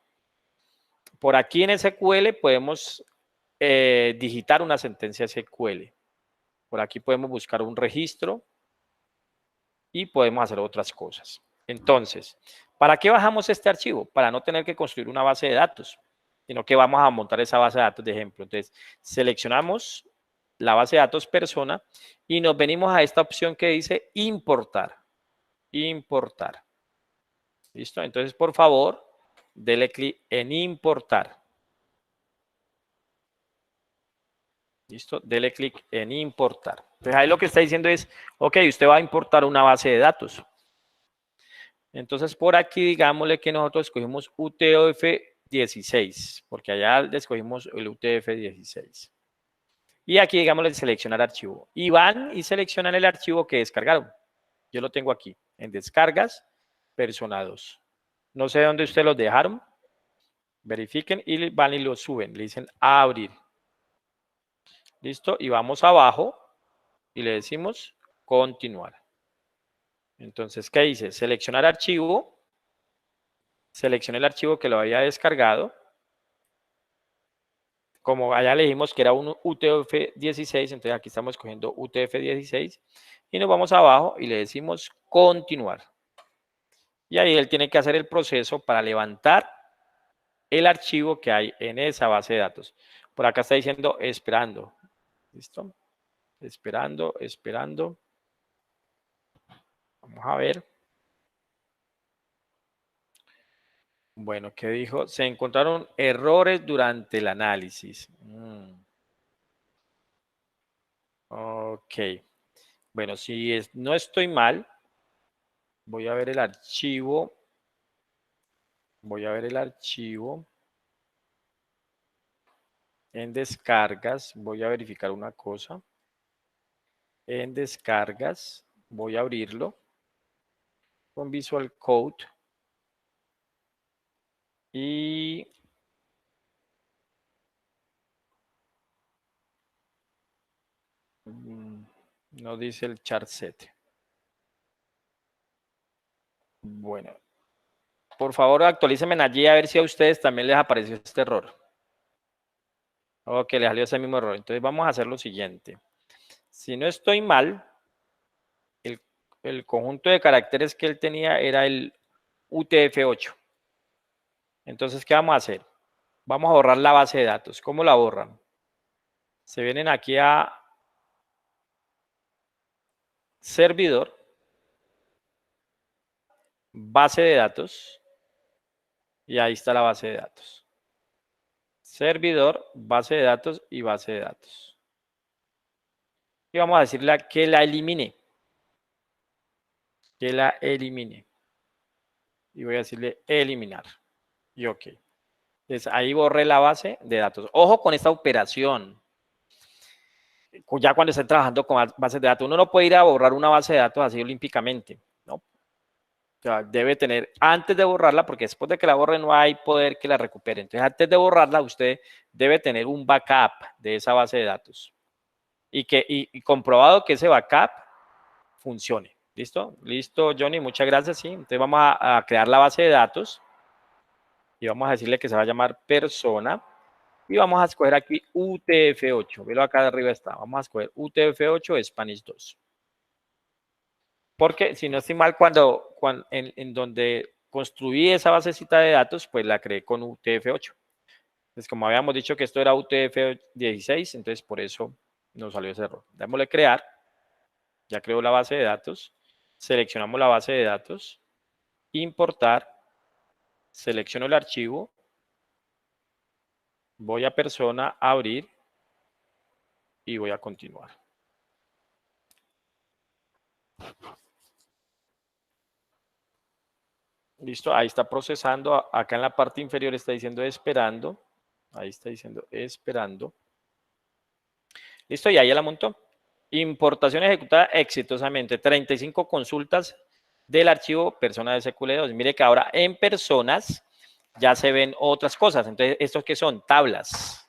Por aquí en SQL podemos digitar una sentencia SQL. Por aquí podemos buscar un registro y podemos hacer otras cosas. Entonces, ¿para qué bajamos este archivo? Para no tener que construir una base de datos, sino que vamos a montar esa base de datos de ejemplo. Entonces, seleccionamos la base de datos persona y nos venimos a esta opción que dice importar. Importar. ¿Listo? Entonces, por favor, dele clic en importar. ¿Listo? Dele clic en importar. Entonces, ahí lo que está diciendo es, ok, usted va a importar una base de datos. Entonces, por aquí, digámosle que nosotros escogimos UTF-16, porque allá escogimos el UTF-16. Y aquí, digámosle, seleccionar archivo. Y van y seleccionan el archivo que descargaron. Yo lo tengo aquí, en descargas, persona 2. No sé dónde ustedes los dejaron. Verifiquen y van y lo suben. Le dicen abrir. Listo. Y vamos abajo y le decimos continuar. Entonces, ¿qué dice? Seleccionar archivo. Seleccione el archivo que lo había descargado. Como allá le dijimos que era un UTF-16, entonces aquí estamos escogiendo UTF-16 y nos vamos abajo y le decimos continuar. Y ahí él tiene que hacer el proceso para levantar el archivo que hay en esa base de datos. Por acá está diciendo esperando. ¿Listo? Esperando, esperando. Vamos a ver. Bueno, ¿qué dijo? Se encontraron errores durante el análisis. Ok. Bueno, si no estoy mal, voy a ver el archivo. Voy a ver el archivo. En descargas, voy a verificar una cosa. En descargas, voy a abrirlo con Visual Code. Y no dice el charset. Bueno, por favor actualícenme allí a ver si a ustedes también les apareció este error. Ok, les salió ese mismo error. Entonces vamos a hacer lo siguiente. Si no estoy mal, el conjunto de caracteres que él tenía era el UTF-8. Entonces, ¿qué vamos a hacer? Vamos a borrar la base de datos. ¿Cómo la borran? Se vienen aquí a servidor, base de datos, y ahí está la base de datos. Servidor, base de datos y base de datos. Y vamos a decirle que la elimine. Que la elimine. Y voy a decirle eliminar. Y ok. Entonces ahí borré la base de datos. Ojo con esta operación. Ya cuando estén trabajando con bases de datos, uno no puede ir a borrar una base de datos así olímpicamente, ¿no? O sea, debe tener, antes de borrarla, porque después de que la borre no hay poder que la recupere. Entonces, antes de borrarla, usted debe tener un backup de esa base de datos. Y comprobado que ese backup funcione. ¿Listo? Listo, Johnny, muchas gracias. Sí. Entonces vamos a crear la base de datos y vamos a decirle que se va a llamar persona. Y vamos a escoger aquí UTF-8. Velo acá de arriba está. Vamos a escoger UTF-8 Spanish 2. Porque si no estoy mal, cuando en donde construí esa basecita de datos, pues la creé con UTF-8. Entonces, como habíamos dicho que esto era UTF-16, entonces por eso nos salió ese error. Démosle crear. Ya creo la base de datos. Seleccionamos la base de datos. Importar. Selecciono el archivo. Voy a persona, abrir. Y voy a continuar. Listo, ahí está procesando. Acá en la parte inferior está diciendo esperando. Ahí está diciendo esperando. Listo, y ahí ya la montó. Importación ejecutada exitosamente. 35 consultas del archivo persona de SQL2. Mire que ahora en personas ya se ven otras cosas. Entonces, ¿estos qué son? Tablas.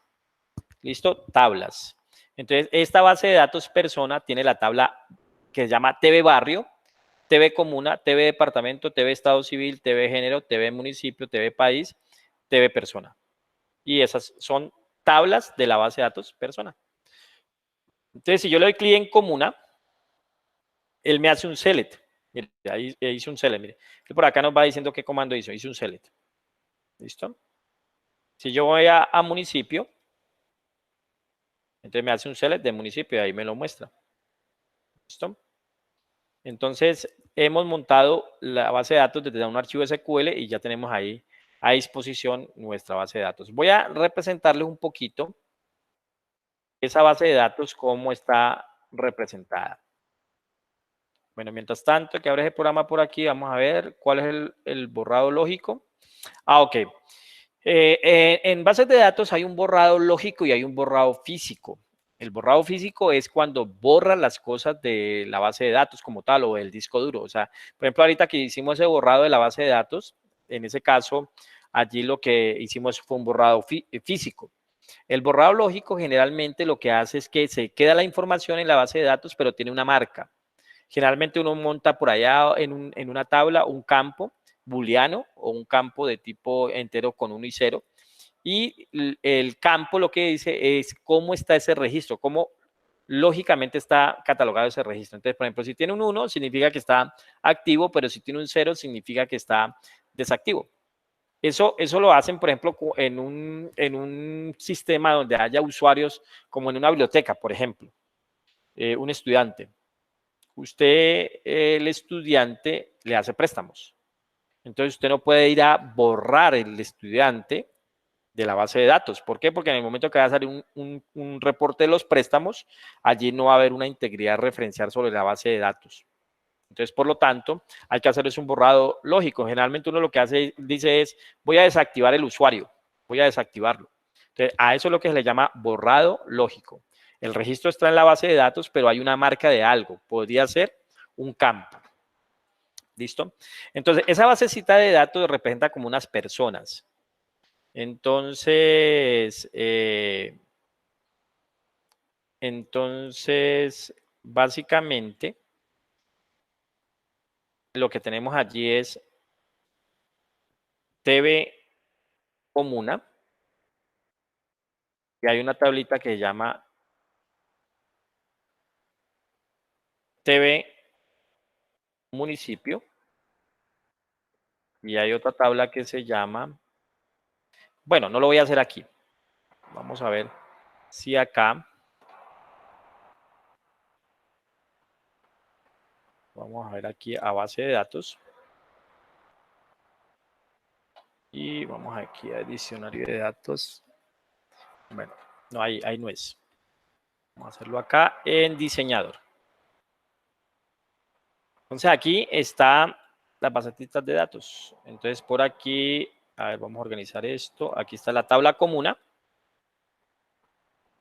¿Listo? Tablas. Entonces, esta base de datos persona tiene la tabla que se llama TV Barrio, TV Comuna, TV Departamento, TV Estado Civil, TV Género, TV Municipio, TV País, TV Persona. Y esas son tablas de la base de datos persona. Entonces, si yo le doy clic en Comuna, él me hace un select. Mire, ahí hice un select. Mire. Por acá nos va diciendo qué comando hizo. Hice un select. ¿Listo? Si yo voy a municipio, Entonces me hace un select de municipio y ahí me lo muestra. ¿Listo? Entonces hemos montado la base de datos desde un archivo SQL y ya tenemos ahí a disposición nuestra base de datos. Voy a representarles un poquito esa base de datos, cómo está representada. Bueno, mientras tanto, que abres el programa por aquí, vamos a ver cuál es el borrado lógico. Ok. En bases de datos hay un borrado lógico y hay un borrado físico. El borrado físico es cuando borra las cosas de la base de datos como tal o del disco duro. O sea, por ejemplo, ahorita que hicimos ese borrado de la base de datos, en ese caso, allí lo que hicimos fue un borrado físico. El borrado lógico generalmente lo que hace es que se queda la información en la base de datos, pero tiene una marca. Generalmente uno monta por allá en una tabla un campo booleano o un campo de tipo entero con 1 y 0. Y el campo lo que dice es cómo está ese registro, cómo lógicamente está catalogado ese registro. Entonces, por ejemplo, si tiene un 1, significa que está activo, pero si tiene un 0, significa que está desactivo. Eso lo hacen, por ejemplo, en un sistema donde haya usuarios, como en una biblioteca, por ejemplo, un estudiante. Usted, el estudiante, le hace préstamos. Entonces, usted no puede ir a borrar el estudiante de la base de datos. ¿Por qué? Porque en el momento que va a salir un reporte de los préstamos, allí no va a haber una integridad referencial sobre la base de datos. Entonces, por lo tanto, hay que hacer un borrado lógico. Generalmente uno lo que hace, dice es, voy a desactivar el usuario, voy a desactivarlo. Entonces, a eso es lo que se le llama borrado lógico. El registro está en la base de datos, pero hay una marca de algo. Podría ser un campo. ¿Listo? Entonces, esa basecita de datos representa como unas personas. Entonces, básicamente, lo que tenemos allí es TV comuna y hay una tablita que se llama TV municipio y hay otra tabla que se llama, bueno, no lo voy a hacer aquí. Vamos a ver si acá, vamos a ver aquí a base de datos y vamos aquí a diccionario de datos. Bueno, no, ahí no es. Vamos a hacerlo acá en diseñador. Entonces aquí está las bases de datos. Entonces por aquí, a ver, vamos a organizar esto. Aquí está la tabla comuna.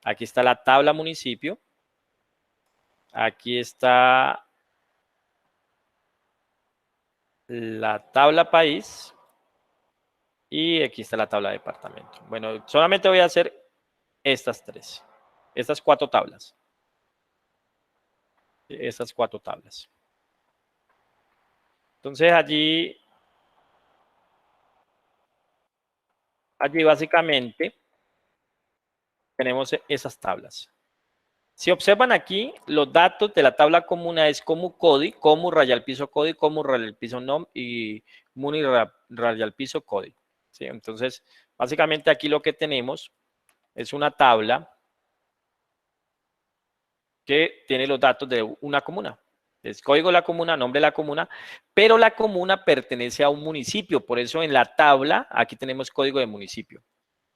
Aquí está la tabla municipio. Aquí está la tabla país. Y aquí está la tabla departamento. Bueno, solamente voy a hacer estas tres. Estas cuatro tablas. Estas cuatro tablas. Entonces allí básicamente tenemos esas tablas. Si observan aquí, los datos de la tabla comuna es como CODI, como raya al piso CODI, como raya al piso NOM y MUNI raya al piso CODI. ¿Sí? Entonces, básicamente aquí lo que tenemos es una tabla que tiene los datos de una comuna. Es código de la comuna, nombre de la comuna, pero la comuna pertenece a un municipio. Por eso en la tabla, aquí tenemos código de municipio.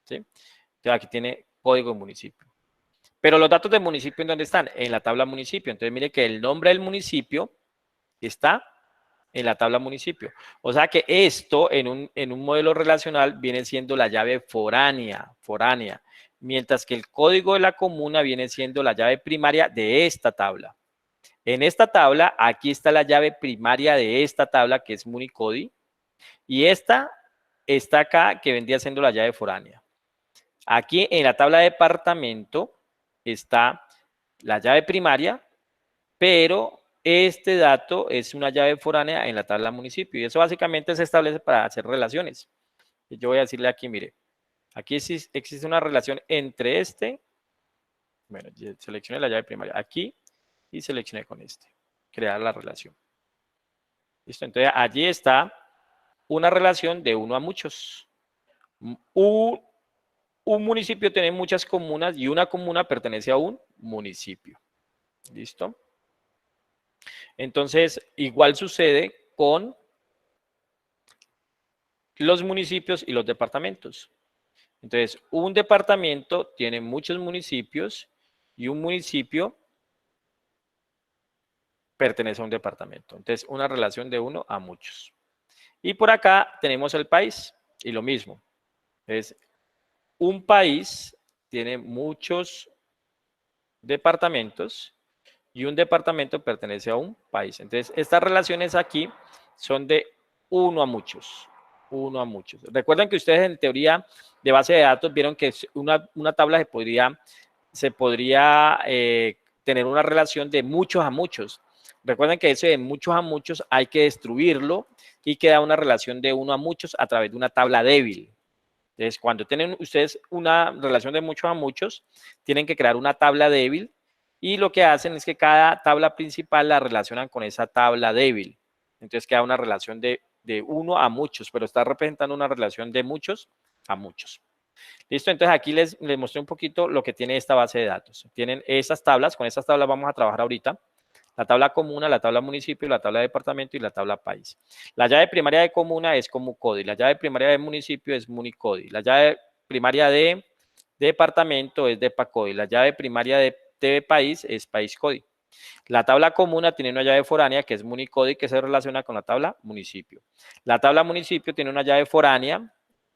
¿Sí? Entonces aquí tiene código de municipio. Pero los datos del municipio, ¿en dónde están? En la tabla municipio. Entonces, mire que el nombre del municipio está en la tabla municipio. O sea que esto en un modelo relacional viene siendo la llave foránea, mientras que el código de la comuna viene siendo la llave primaria de esta tabla. En esta tabla, aquí está la llave primaria de esta tabla, que es Municodi, y esta está acá, que vendría siendo la llave foránea. Aquí en la tabla de departamento está la llave primaria, pero este dato es una llave foránea en la tabla municipio y eso básicamente se establece para hacer relaciones. Yo voy a decirle aquí, mire, aquí existe una relación entre bueno, seleccioné la llave primaria aquí y seleccioné con crear la relación. ¿Listo? Entonces allí está una relación de uno a muchos. un municipio tiene muchas comunas y una comuna pertenece a un municipio. ¿Listo? Entonces, igual sucede con los municipios y los departamentos. Entonces, un departamento tiene muchos municipios y un municipio pertenece a un departamento. Entonces, una relación de uno a muchos. Y por acá tenemos el país y lo mismo. Es un país tiene muchos departamentos y un departamento pertenece a un país. Entonces, estas relaciones aquí son de uno a muchos. Uno a muchos. Recuerden que ustedes en teoría de base de datos vieron que una tabla se podría tener una relación de muchos a muchos. Recuerden que ese de muchos a muchos hay que destruirlo y queda una relación de uno a muchos a través de una tabla débil. Entonces, cuando tienen ustedes una relación de muchos a muchos, tienen que crear una tabla débil y lo que hacen es que cada tabla principal la relacionan con esa tabla débil. Entonces queda una relación de uno a muchos, pero está representando una relación de muchos a muchos. Listo, entonces aquí les mostré un poquito lo que tiene esta base de datos. Tienen esas tablas, con esas tablas vamos a trabajar ahorita. La tabla comuna, la tabla municipio, la tabla de departamento y la tabla país. La llave primaria de comuna es Comucodi, la llave primaria de municipio es Municodi, la llave primaria de departamento es Depacodi, la llave primaria de país es Paíscodi. La tabla comuna tiene una llave foránea que es Municodi que se relaciona con la tabla municipio. La tabla municipio tiene una llave foránea,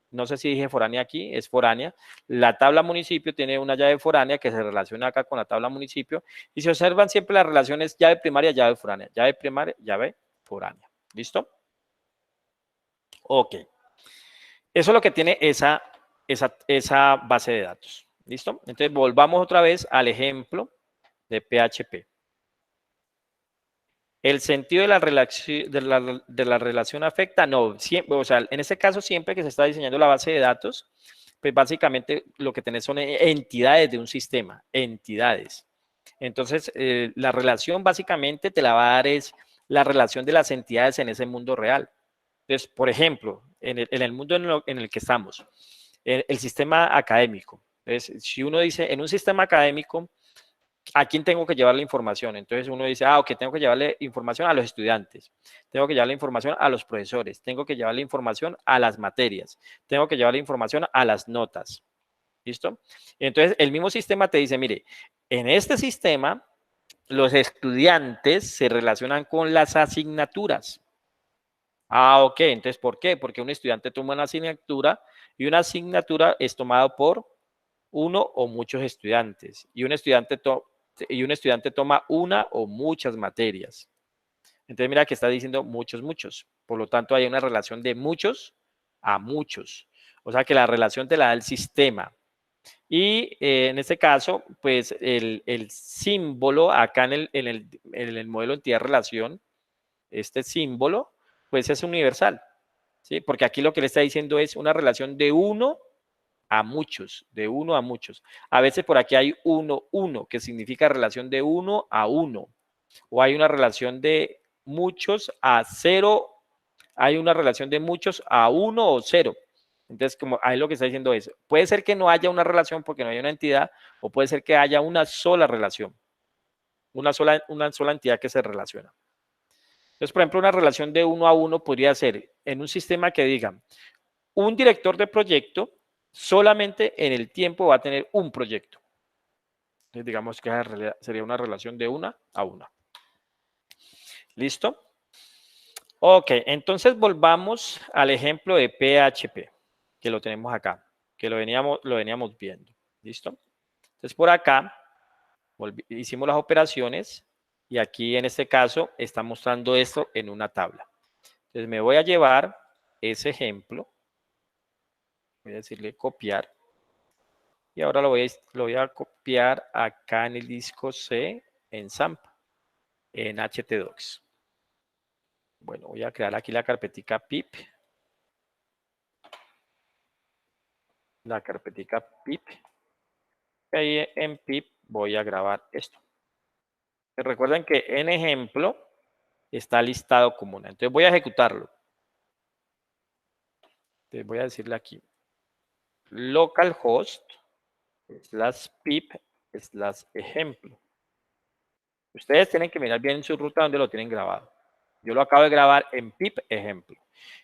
no sé si dije foránea aquí, es foránea. La tabla municipio tiene una llave foránea que se relaciona acá con la tabla municipio. Y se observan siempre las relaciones llave primaria, llave foránea. Llave primaria, llave foránea. ¿Listo? Ok. Eso es lo que tiene esa base de datos. ¿Listo? Entonces volvamos otra vez al ejemplo de PHP. ¿El sentido de la relación afecta? No, siempre, o sea, en este caso siempre que se está diseñando la base de datos, pues básicamente lo que tenés son entidades de un sistema, entidades. Entonces, la relación básicamente te la va a dar es la relación de las entidades en ese mundo real. Entonces, por ejemplo, en el mundo en el que estamos, el sistema académico. Entonces, si uno dice, en un sistema académico, ¿a quién tengo que llevar la información? Entonces uno dice, ok, tengo que llevarle información a los estudiantes, tengo que llevarle información a los profesores, tengo que llevarle información a las materias, tengo que llevarle información a las notas. ¿Listo? Entonces el mismo sistema te dice, mire, en este sistema los estudiantes se relacionan con las asignaturas. Ah, ok, entonces ¿por qué? Porque un estudiante toma una asignatura y una asignatura es tomada por uno o muchos estudiantes y un estudiante toma una o muchas materias. Entonces mira que está diciendo muchos, muchos. Por lo tanto hay una relación de muchos a muchos. O sea que la relación te la da el sistema. Y en este caso, pues el símbolo acá en el modelo entidad-relación, este símbolo, pues es universal. ¿Sí? Porque aquí lo que le está diciendo es una relación de uno a muchos, de uno a muchos. A veces por aquí hay uno, uno, que significa relación de uno a uno. O hay una relación de muchos a cero, hay una relación de muchos a uno o cero. Entonces, como ahí lo que está diciendo es, puede ser que no haya una relación porque no haya una entidad, o puede ser que haya una sola relación, una sola entidad que se relaciona. Entonces, por ejemplo, una relación de uno a uno podría ser en un sistema que diga, un director de proyecto solamente en el tiempo va a tener un proyecto. Entonces, digamos que sería una relación de una a una. ¿Listo? Ok, entonces volvamos al ejemplo de PHP, que lo tenemos acá, que lo veníamos viendo. ¿Listo? Entonces, por acá hicimos las operaciones y aquí en este caso está mostrando esto en una tabla. Entonces, me voy a llevar ese ejemplo, voy a decirle copiar. Y ahora lo voy a copiar acá en el disco C en SAMP, en htdocs. Bueno, voy a crear aquí la carpetica pip. La carpetica pip. Y ahí en pip voy a grabar esto. Recuerden que en ejemplo está listado como una. Entonces voy a ejecutarlo. Entonces voy a decirle aquí. localhost /pip/ejemplo. Ustedes tienen que mirar bien en su ruta donde lo tienen grabado. Yo lo acabo de grabar en pip ejemplo.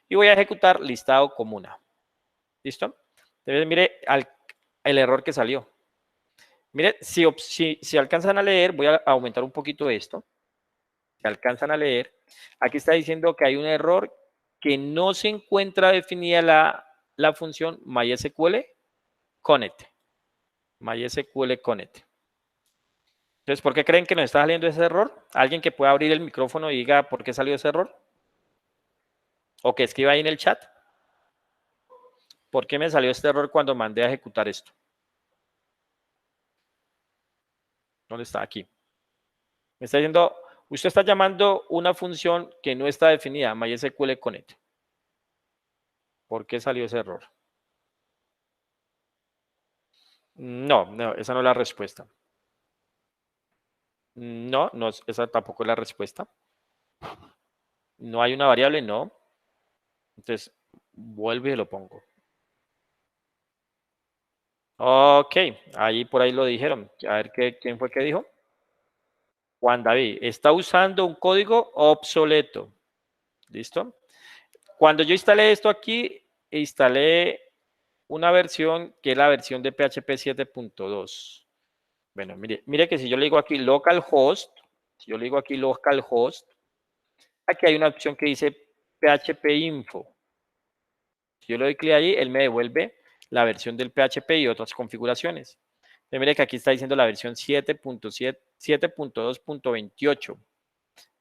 Y voy a ejecutar listado comuna. ¿Listo? Entonces, mire el error que salió. Mire, si alcanzan a leer, voy a aumentar un poquito esto. Si alcanzan a leer, aquí está diciendo que hay un error que no se encuentra definida la función MySQL Connect. MySQL Connect. Entonces, ¿por qué creen que nos está saliendo ese error? ¿Alguien que pueda abrir el micrófono y diga por qué salió ese error? O que escriba ahí en el chat. ¿Por qué me salió este error cuando mandé a ejecutar esto? ¿Dónde está? Aquí. Me está diciendo, usted está llamando una función que no está definida, MySQL Connect. ¿Por qué salió ese error? No, esa no es la respuesta. No, esa tampoco es la respuesta. No hay una variable, no. Entonces, vuelvo y lo pongo. Ok, ahí por ahí lo dijeron. A ver, ¿quién fue que dijo? Juan David. Está usando un código obsoleto. ¿Listo? Cuando yo instalé esto aquí, instalé una versión que es la versión de PHP 7.2. Bueno, mire que si yo le digo aquí localhost, si yo le digo aquí localhost, aquí hay una opción que dice PHP info. Si yo le doy clic ahí, él me devuelve la versión del PHP y otras configuraciones. Entonces, mire que aquí está diciendo la versión 7.2.28.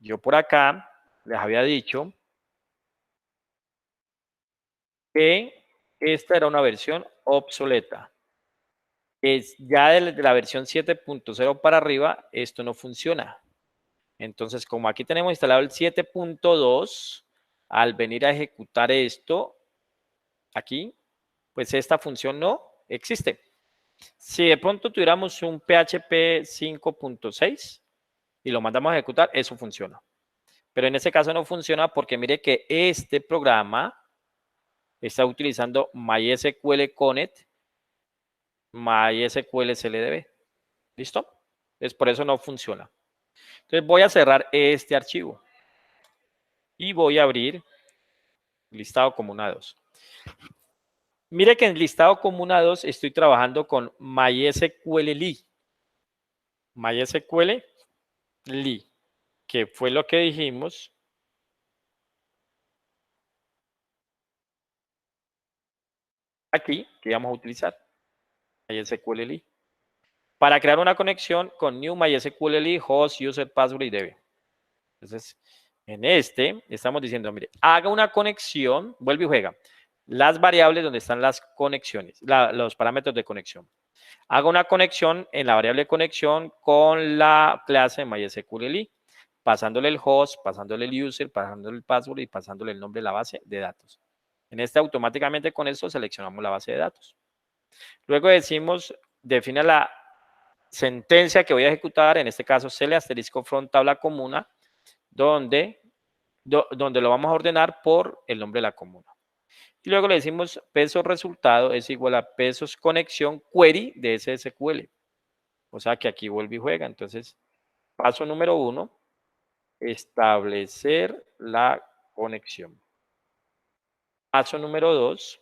Yo por acá les había dicho que esta era una versión obsoleta. Ya de la versión 7.0 para arriba, esto no funciona. Entonces, como aquí tenemos instalado el 7.2, al venir a ejecutar esto, aquí, pues esta función no existe. Si de pronto tuviéramos un PHP 5.6 y lo mandamos a ejecutar, eso funciona. Pero en este caso no funciona porque mire que este programa está utilizando MySQL Connect, MySQL CLDB. ¿Listo? Entonces, por eso no funciona. Entonces, voy a cerrar este archivo y voy a abrir listado comuna 2. Mire que en listado comuna 2 estoy trabajando con MySQL Li. MySQL Li, que fue lo que dijimos. Aquí, que vamos a utilizar. MySQL Li. Para crear una conexión con New MySQL Li, Host, User, Password y DB. Entonces, en este, estamos diciendo, mire, haga una conexión, vuelve y juega. Las variables donde están las conexiones, los parámetros de conexión. Haga una conexión en la variable de conexión con la clase MySQL, pasándole el host, pasándole el user, pasándole el password y pasándole el nombre de la base de datos. En este, automáticamente con esto seleccionamos la base de datos. Luego decimos, define la sentencia que voy a ejecutar, en este caso, cl asterisco front tabla comuna, donde lo vamos a ordenar por el nombre de la comuna. Y luego le decimos peso resultado es igual a pesos conexión query de SSQL. O sea que aquí vuelve y juega. Entonces, paso número 1, establecer la conexión. Paso número 2,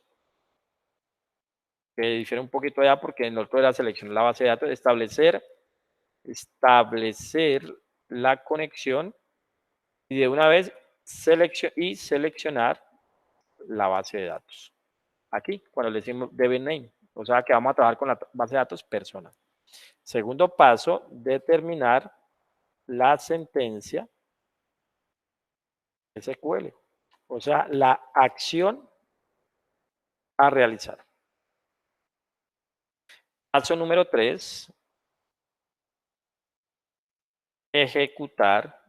que difiere un poquito allá porque en el otro era seleccionar la base de datos, establecer la conexión y de una vez seleccionar la base de datos. Aquí, cuando le decimos DB name, o sea que vamos a trabajar con la base de datos persona. Segundo paso, determinar la sentencia SQL, o sea, la acción a realizar. Paso número 3, ejecutar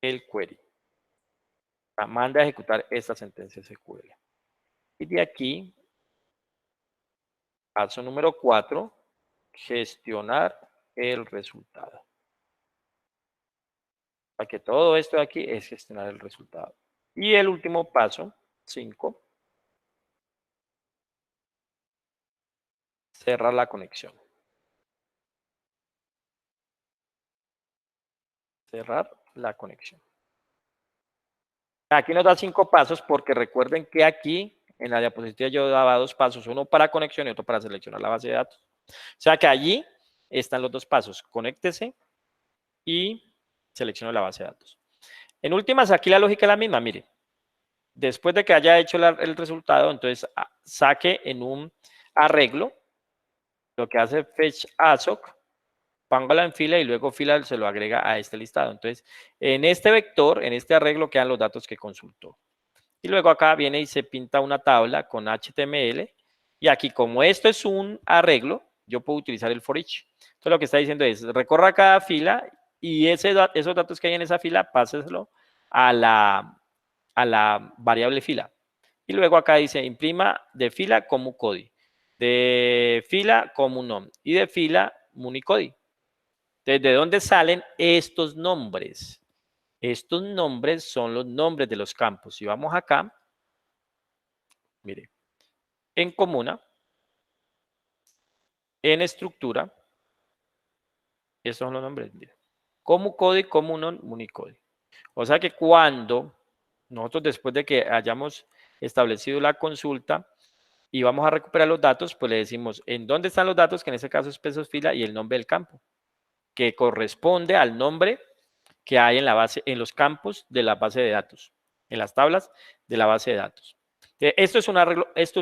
el query. Manda a ejecutar esta sentencia SQL. Y de aquí, paso número 4, gestionar el resultado. Para que todo esto de aquí es gestionar el resultado. Y el último paso, 5, cerrar la conexión. Cerrar la conexión. Aquí nos da 5 pasos porque recuerden que aquí en la diapositiva yo daba 2 pasos, uno para conexión y otro para seleccionar la base de datos. O sea que allí están los 2 pasos, conéctese y seleccione la base de datos. En últimas, aquí la lógica es la misma, mire. Después de que haya hecho el resultado, entonces saque en un arreglo lo que hace fetch ASOC, póngala en fila y luego fila se lo agrega a este listado. Entonces, en este vector, en este arreglo quedan los datos que consultó. Y luego acá viene y se pinta una tabla con HTML. Y aquí, como esto es un arreglo, yo puedo utilizar el for each. Entonces, lo que está diciendo es, recorra cada fila y esos datos que hay en esa fila, páseselo a la variable fila. Y luego acá dice, imprima de fila como codi, de fila como nom y de fila municodi. Entonces, ¿de dónde salen estos nombres? Estos nombres son los nombres de los campos. Si vamos acá, mire, en comuna, en estructura, estos son los nombres, mire, como codi, como non, municodi. O sea que cuando nosotros después de que hayamos establecido la consulta y vamos a recuperar los datos, pues le decimos en dónde están los datos, que en este caso es pesos fila y el nombre del campo, que corresponde al nombre que hay en la base, en los campos de la base de datos, en las tablas de la base de datos. Esto es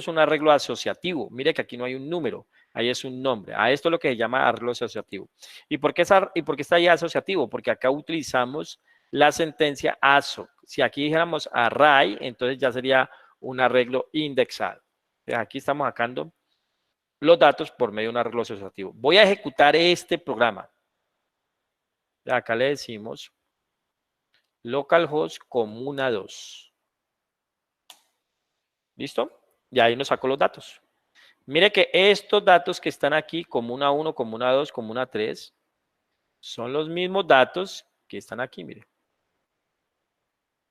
un arreglo asociativo. Mire que aquí no hay un número, ahí es un nombre. A esto es lo que se llama arreglo asociativo. ¿Y por qué está ahí asociativo? Porque acá utilizamos la sentencia ASO. Si aquí dijéramos array, entonces ya sería un arreglo indexado. Aquí estamos sacando los datos por medio de un arreglo asociativo. Voy a ejecutar este programa. Acá le decimos localhost comuna 2. ¿Listo? Y ahí nos sacó los datos. Mire que estos datos que están aquí, comuna 1, comuna 2, comuna 3, son los mismos datos que están aquí, mire.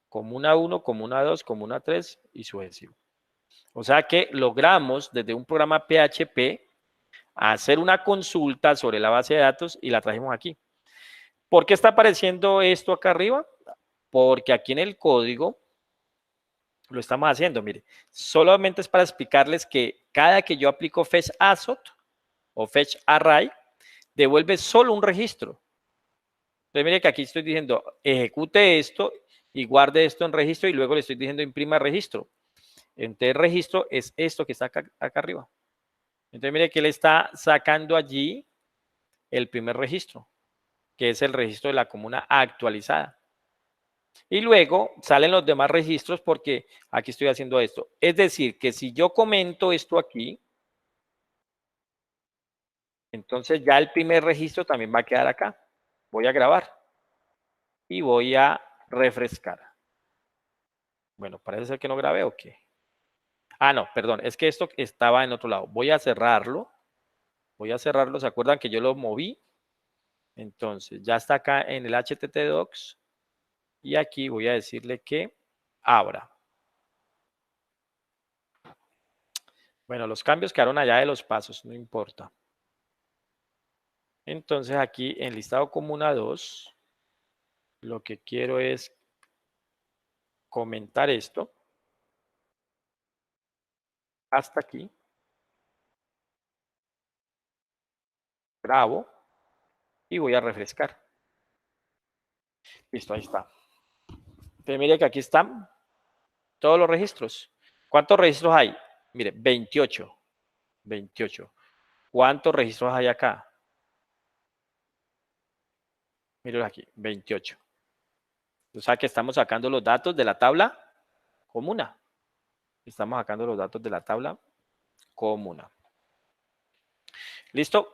Comuna 1, comuna 2, comuna 3 y sucesivo. O sea que logramos desde un programa PHP hacer una consulta sobre la base de datos y la trajimos aquí. ¿Por qué está apareciendo esto acá arriba? Porque aquí en el código lo estamos haciendo, mire, solamente es para explicarles que cada que yo aplico fetch asot o fetch array, devuelve solo un registro. Entonces, mire que aquí estoy diciendo, ejecute esto y guarde esto en registro y luego le estoy diciendo imprima registro. Entonces, registro es esto que está acá arriba. Entonces, mire que le está sacando allí el primer registro, que es el registro de la comuna actualizada. Y luego salen los demás registros porque aquí estoy haciendo esto. Es decir, que si yo comento esto aquí, entonces ya el primer registro también va a quedar acá. Voy a grabar y voy a refrescar. Bueno, parece ser que no grabé o qué. Ah, no, perdón, es que esto estaba en otro lado. Voy a cerrarlo. Voy a cerrarlo. ¿Se acuerdan que yo lo moví? Entonces, ya está acá en el HTT Docs. Y aquí voy a decirle que abra. Bueno, los cambios quedaron allá de los pasos, no importa. Entonces, aquí en listado comuna 2, lo que quiero es comentar esto. Hasta aquí. Grabo. Y voy a refrescar. Listo, ahí está. Entonces, mire que aquí están todos los registros. ¿Cuántos registros hay? Mire, 28. 28. ¿Cuántos registros hay acá? Mire aquí, 28. O sea que estamos sacando los datos de la tabla comuna. Estamos sacando los datos de la tabla comuna. ¿Listo?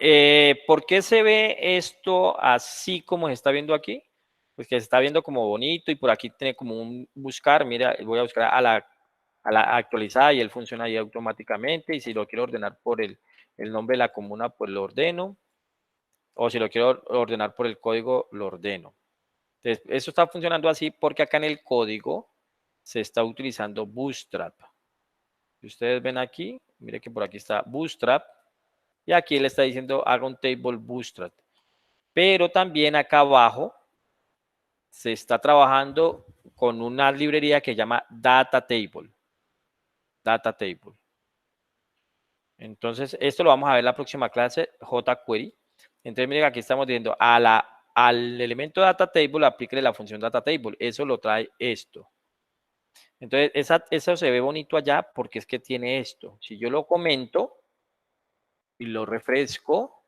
¿Por qué se ve esto así como se está viendo aquí? Pues que se está viendo como bonito y por aquí tiene como un buscar. Mira, voy a buscar a la actualizada y él funciona ahí automáticamente. Y si lo quiero ordenar por el nombre de la comuna, pues lo ordeno. O si lo quiero ordenar por el código, lo ordeno. Entonces, eso está funcionando así porque acá en el código se está utilizando Bootstrap. Si ustedes ven aquí, mire que por aquí está Bootstrap. Y aquí le está diciendo haga un table bootstrap. Pero también acá abajo se está trabajando con una librería que se llama Data Table. Data Table. Entonces, esto lo vamos a ver en la próxima clase, jQuery. Entonces, miren, aquí estamos diciendo al elemento Data Table, aplíquele la función Data Table. Eso lo trae esto. Entonces, eso se ve bonito allá porque es que tiene esto. Si yo lo comento y lo refresco,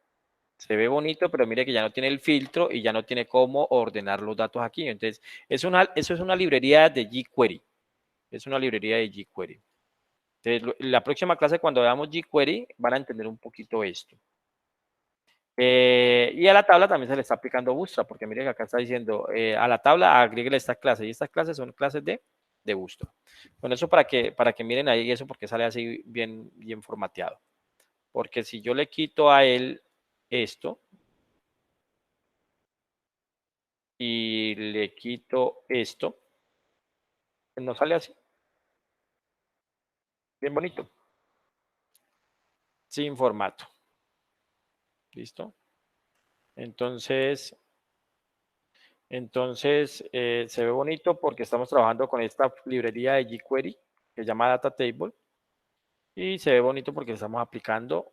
se ve bonito, pero mire que ya no tiene el filtro y ya no tiene cómo ordenar los datos aquí. Entonces, eso es una librería de jQuery. Es una librería de jQuery. Entonces, la próxima clase, cuando veamos jQuery, van a entender un poquito esto. Y a la tabla también se le está aplicando Bootstrap, porque miren que acá está diciendo, a la tabla agréguele estas clases, y estas clases son clases de Bootstrap. Bueno, eso para que miren ahí eso, porque sale así bien, bien formateado. Porque si yo le quito a él esto, y le quito esto, pues no sale así, bien bonito, sin formato. ¿Listo? Entonces, se ve bonito porque estamos trabajando con esta librería de jQuery que se llama Data Table y se ve bonito porque estamos aplicando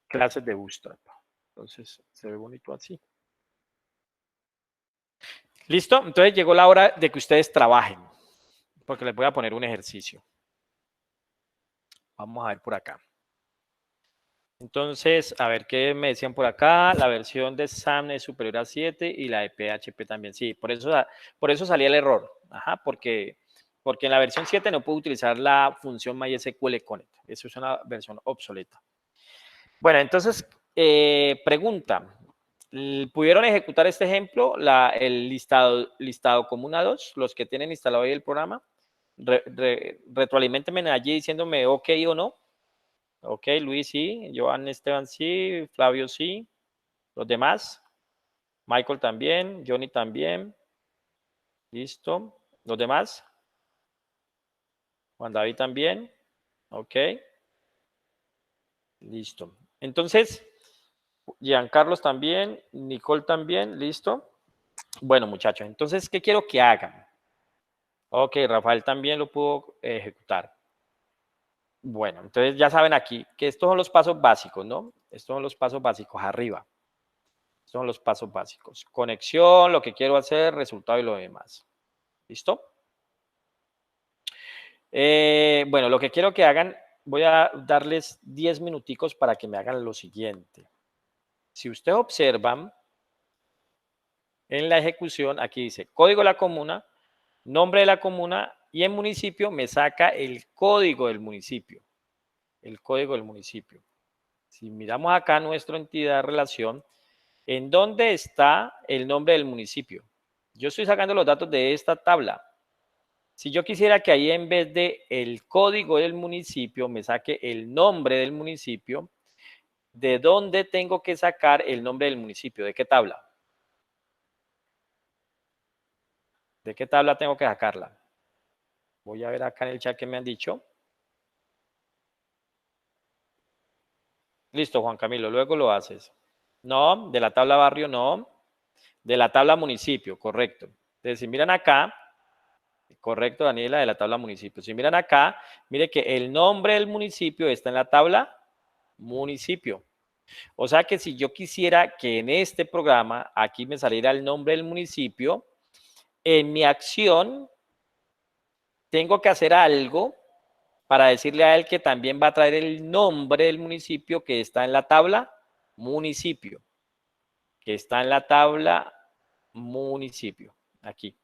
clases de Bootstrap. Entonces, se ve bonito así. ¿Listo? Entonces llegó la hora de que ustedes trabajen porque les voy a poner un ejercicio. Vamos a ver por acá. Entonces, a ver qué me decían por acá. La versión de SAM es superior a 7 y la de PHP también. Sí, por eso salía el error. Ajá, porque en la versión 7 no puedo utilizar la función MySQL Connect. Eso es una versión obsoleta. Bueno, entonces, pregunta. ¿Pudieron ejecutar este ejemplo? El listado común a 2, los que tienen instalado ahí el programa. Retroalimentenme allí diciéndome ok o no. Ok, Luis sí, Joan Esteban sí, Flavio sí, los demás, Michael también, Johnny también, listo, los demás, Juan David también, ok, listo. Entonces, Giancarlos también, Nicole también, listo. Bueno, muchachos, entonces, ¿qué quiero que hagan? Ok, Rafael también lo pudo ejecutar. Bueno, entonces ya saben aquí que estos son los pasos básicos, ¿no? Estos son los pasos básicos arriba. Son los pasos básicos. Conexión, lo que quiero hacer, resultado y lo demás. ¿Listo? Bueno, lo que quiero que hagan, voy a darles 10 minuticos para que me hagan lo siguiente. Si ustedes observan, en la ejecución, aquí dice código de la comuna, nombre de la comuna y en municipio me saca el código del municipio. El código del municipio. Si miramos acá nuestra entidad de relación, ¿en dónde está el nombre del municipio? Yo estoy sacando los datos de esta tabla. Si yo quisiera que ahí en vez de el código del municipio me saque el nombre del municipio, ¿de dónde tengo que sacar el nombre del municipio? ¿De qué tabla? ¿De qué tabla tengo que sacarla? Voy a ver acá en el chat que me han dicho. Listo, Juan Camilo, luego lo haces. No, de la tabla barrio no. De la tabla municipio, correcto. Entonces, si miran acá, correcto, Daniela, de la tabla municipio. Si miran acá, mire que el nombre del municipio está en la tabla municipio. O sea que si yo quisiera que en este programa aquí me saliera el nombre del municipio, en mi acción tengo que hacer algo para decirle a él que también va a traer el nombre del municipio que está en la tabla municipio, que está en la tabla municipio, aquí.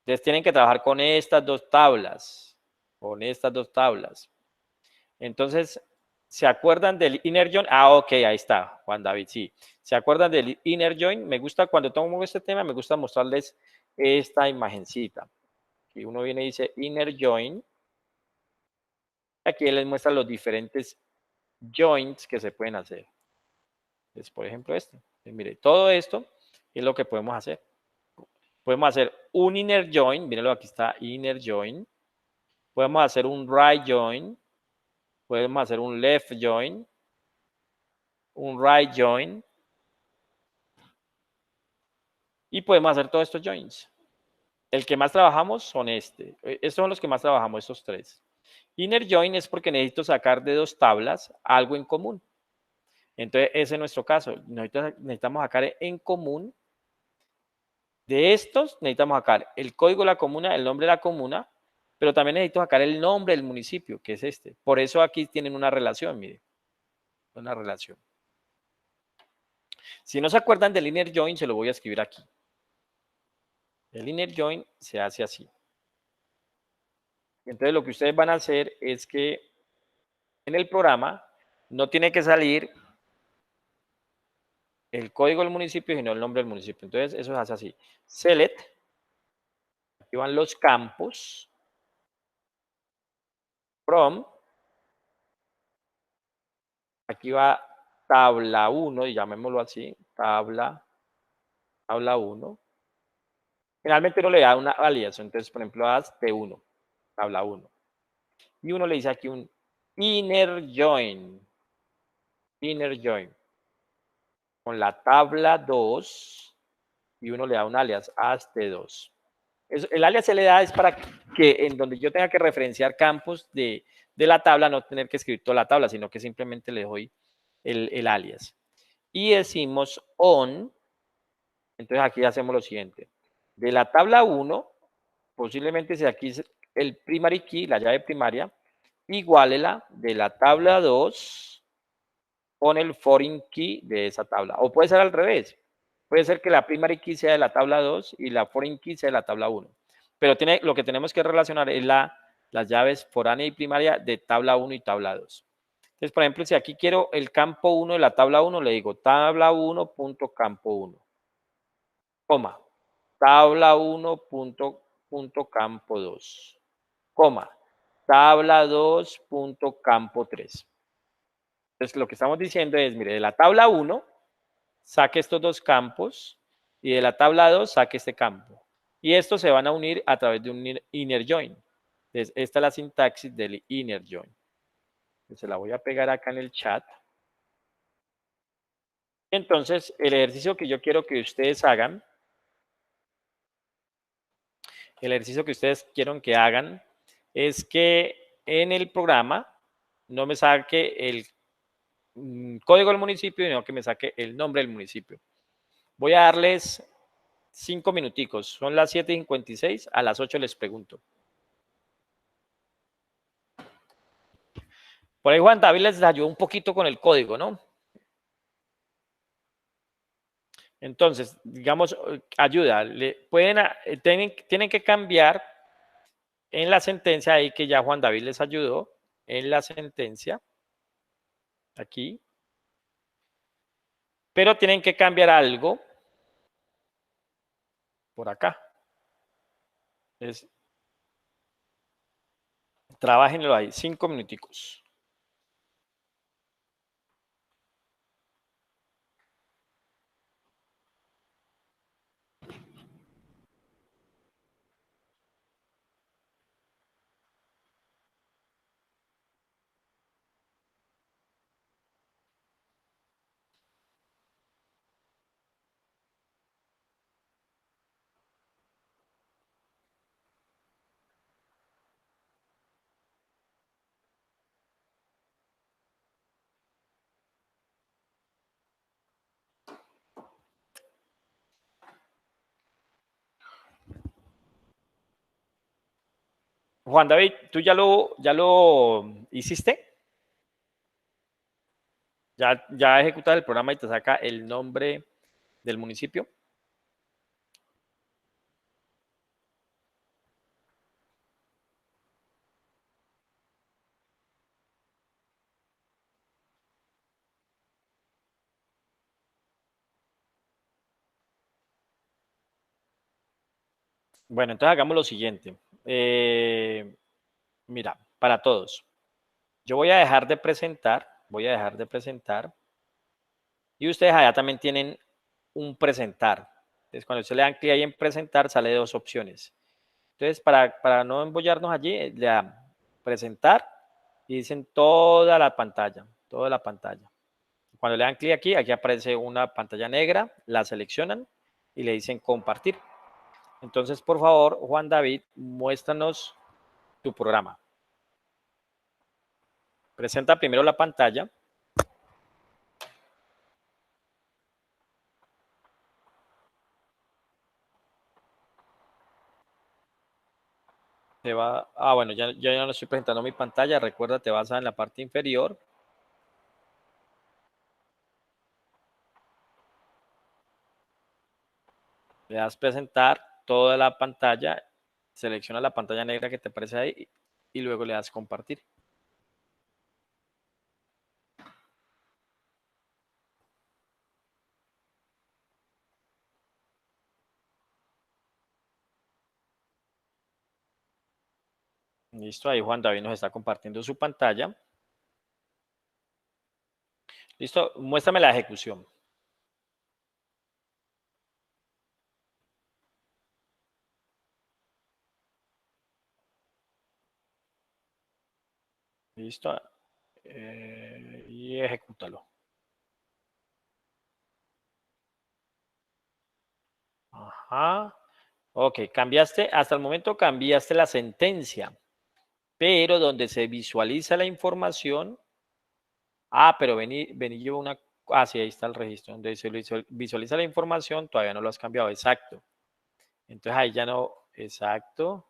Entonces tienen que trabajar con estas dos tablas, con estas dos tablas. Entonces, ¿se acuerdan del inner join? Ah, ok, ahí está, Juan David, sí. ¿Se acuerdan del inner join? Me gusta, cuando tomo este tema, me gusta mostrarles esta imagencita. Aquí uno viene y dice inner join. Aquí les muestra los diferentes joins que se pueden hacer. Entonces, por ejemplo, este. Mire, todo esto es lo que podemos hacer. Podemos hacer un inner join, mírenlo, aquí está inner join. Podemos hacer un right join. Podemos hacer un left join. un right join y podemos hacer todos estos joins. El que más trabajamos son estos son los que más trabajamos, estos tres. Inner join es porque necesito sacar de dos tablas algo en común. Entonces, ese es nuestro caso. Necesitamos sacar en común. De estos, necesitamos sacar el código de la comuna, el nombre de la comuna, pero también necesito sacar el nombre del municipio, que es este. Por eso aquí tienen una relación, mire. Una relación. Si no se acuerdan del inner join, se lo voy a escribir aquí. El inner join se hace así. Entonces, lo que ustedes van a hacer es que en el programa no tiene que salir el código del municipio, sino el nombre del municipio. Entonces, eso se hace así. Select, aquí van los campos, from, aquí va tabla 1, y llamémoslo así, tabla 1. Generalmente uno le da una alias, entonces, por ejemplo, haz T1, tabla 1. Y uno le dice aquí un inner join, con la tabla 2, y uno le da un alias, haz T2. El alias se le da es para que en donde yo tenga que referenciar campos de la tabla, no tener que escribir toda la tabla, sino que simplemente le doy el alias. Y decimos on, entonces aquí hacemos lo siguiente. De la tabla 1, posiblemente si aquí es el primary key, la llave primaria, igualela de la tabla 2 con el foreign key de esa tabla. O puede ser al revés. Puede ser que la primary key sea de la tabla 2 y la foreign key sea de la tabla 1. Pero lo que tenemos que relacionar es las llaves foránea y primaria de tabla 1 y tabla 2. Entonces, por ejemplo, si aquí quiero el campo 1 de la tabla 1, le digo tabla 1.campo 1, coma, tabla 1.campo 2, coma, tabla 2.campo 3. Entonces, lo que estamos diciendo es, mire, de la tabla 1, saque estos dos campos y de la tabla 2 saque este campo. Y estos se van a unir a través de un inner join. Entonces, esta es la sintaxis del inner join. Se la voy a pegar acá en el chat. Entonces, el ejercicio que yo quiero que ustedes hagan, es que en el programa no me saque el código del municipio, sino que me saque el nombre del municipio. Voy a darles 5 minuticos. Son las 7:56. A las 8 les pregunto. Por ahí Juan David les ayudó un poquito con el código, ¿no? Entonces, digamos, ayuda. Tienen que cambiar en la sentencia ahí que ya Juan David les ayudó. En la sentencia, aquí. Pero tienen que cambiar algo por acá. Trabajenlo ahí, 5 minuticos. Juan David, ¿tú ya lo hiciste? ¿Ya ejecutas el programa y te saca el nombre del municipio? Bueno, entonces hagamos lo siguiente. Mira, para todos. Yo voy a dejar de presentar, y ustedes allá también tienen un presentar. Entonces, cuando se le dan clic ahí en presentar, sale dos opciones. Entonces, para no embollarnos allí, le dan presentar y dicen toda la pantalla, toda la pantalla. Cuando le dan clic aquí, aquí aparece una pantalla negra, la seleccionan y le dicen compartir. Entonces, por favor, Juan David, muéstranos tu programa. Presenta primero la pantalla. Bueno, ya no estoy presentando mi pantalla. Recuerda, te vas a en la parte inferior. Le das presentar toda la pantalla. Selecciona la pantalla negra que te aparece ahí y luego le das compartir. Listo, ahí Juan David nos está compartiendo su pantalla. Listo, muéstrame la ejecución. Listo. Y ejecútalo. Ajá. Ok, cambiaste, hasta el momento cambiaste la sentencia, pero donde se visualiza la información. Pero vení, llevo una. Sí, ahí está el registro. Donde se visualiza la información, todavía no lo has cambiado. Exacto. Entonces ahí ya no. Exacto.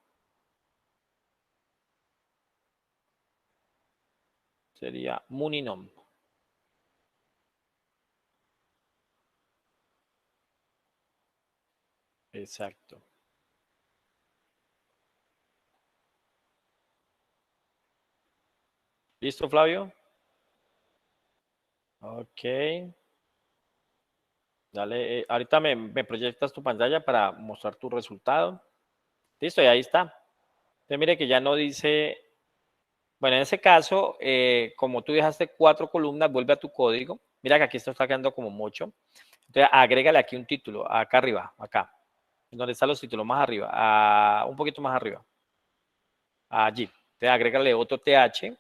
Sería Muninom. Exacto. ¿Listo, Flavio? Ok. Dale, ahorita me proyectas tu pantalla para mostrar tu resultado. Listo, y ahí está. Entonces mire que ya no dice, bueno, en ese caso, como tú dejaste 4 columnas, vuelve a tu código. Mira que aquí esto está quedando como mucho. Entonces agrégale aquí un título, acá arriba, acá. Donde están los títulos, más arriba, un poquito más arriba. Allí. Entonces agrégale otro TH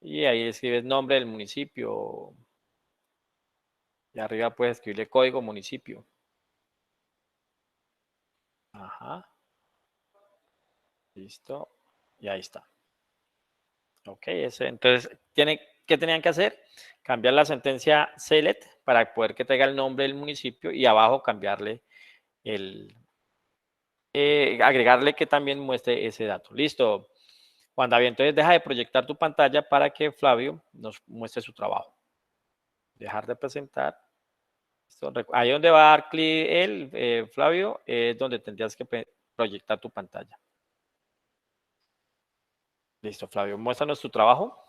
y ahí escribes nombre del municipio. Y arriba puedes escribirle código municipio. Ajá. Listo. Y ahí está. Ok, entonces, ¿qué tenían que hacer? Cambiar la sentencia select para poder que tenga el nombre del municipio y abajo cambiarle agregarle que también muestre ese dato. Listo. Juan David, entonces deja de proyectar tu pantalla para que Flavio nos muestre su trabajo. Dejar de presentar. Ahí donde va a dar clic él, Flavio, es donde tendrías que proyectar tu pantalla. Listo, Flavio, muéstranos tu trabajo.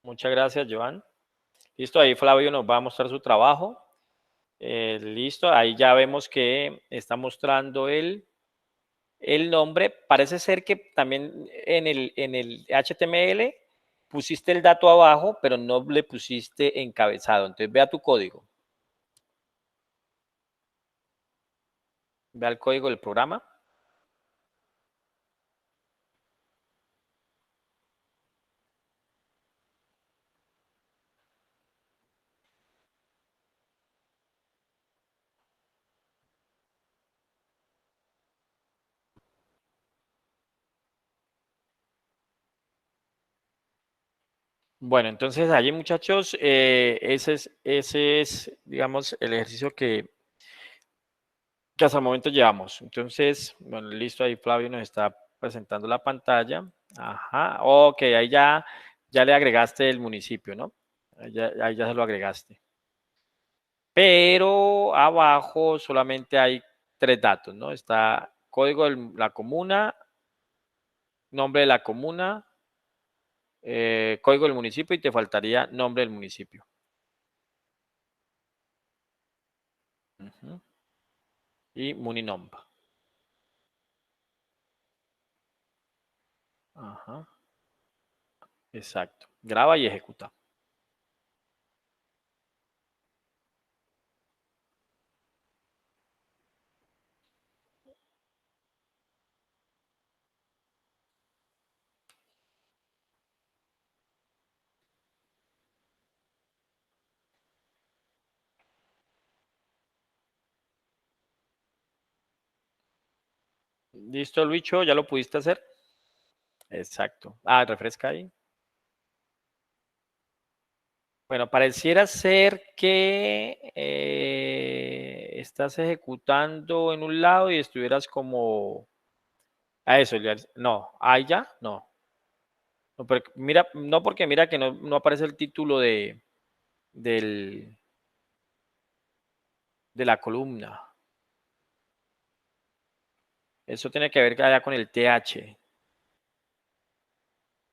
Muchas gracias, Joan. Listo, ahí Flavio nos va a mostrar su trabajo. Listo, ahí ya vemos que está mostrando el nombre. Parece ser que también en el HTML pusiste el dato abajo, pero no le pusiste encabezado. Entonces vea tu código. Vea el código del programa. Bueno, entonces allí muchachos, ese es, digamos, el ejercicio que hasta el momento llevamos. Entonces, bueno, listo, ahí Flavio nos está presentando la pantalla. Ajá, ok, ahí ya le agregaste el municipio, ¿no? Ahí ya se lo agregaste. Pero abajo solamente hay 3 datos, ¿no? Está código de la comuna, nombre de la comuna, código del municipio y te faltaría nombre del municipio. Y Muninompa. Ajá. Exacto. Graba y ejecuta. ¿Listo, Luicho? ¿Ya lo pudiste hacer? Exacto. Ah, refresca ahí. Bueno, pareciera ser que estás ejecutando en un lado y estuvieras como a eso. No, ahí ya, no. No, mira, no porque mira que no aparece el título del, de la columna. Eso tiene que ver allá con el TH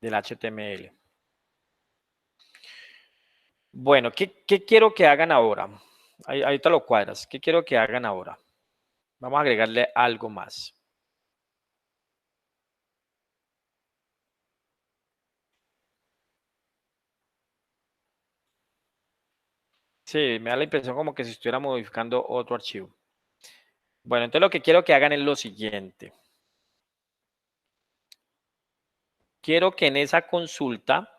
del HTML. Bueno, ¿qué quiero que hagan ahora? Ahí te lo cuadras. ¿Qué quiero que hagan ahora? Vamos a agregarle algo más. Sí, me da la impresión como que si estuviera modificando otro archivo. Bueno, entonces lo que quiero que hagan es lo siguiente. Quiero que en esa consulta,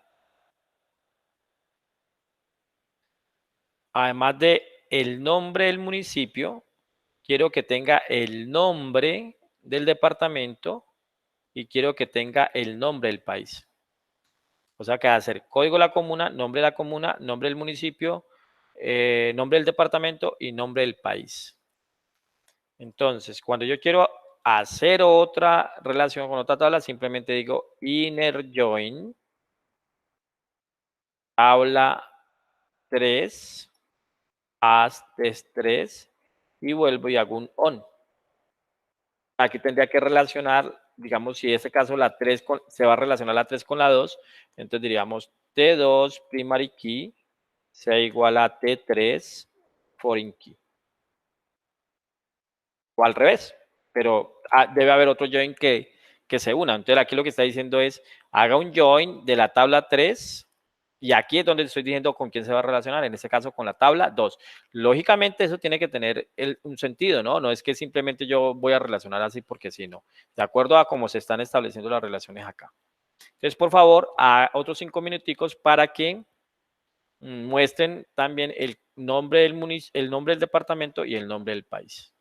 además de el nombre del municipio, quiero que tenga el nombre del departamento y quiero que tenga el nombre del país. O sea que va a ser código de la comuna, nombre del municipio, nombre del departamento y nombre del país. Entonces, cuando yo quiero hacer otra relación con otra tabla, simplemente digo inner join, tabla 3, as 3 y vuelvo y hago un on. Aquí tendría que relacionar, digamos, si en este caso la 3 se va a relacionar la 3 con la 2, entonces diríamos T2 primary key sea igual a T3 foreign key. O al revés, pero debe haber otro join que se una. Entonces aquí lo que está diciendo es, haga un join de la tabla 3 y aquí es donde estoy diciendo con quién se va a relacionar, en este caso con la tabla 2. Lógicamente eso tiene que tener un sentido, ¿no? No es que simplemente yo voy a relacionar así porque sí, no. De acuerdo a cómo se están estableciendo las relaciones acá. Entonces, por favor, a otros 5 minuticos para que muestren también el nombre el nombre del departamento y el nombre del país.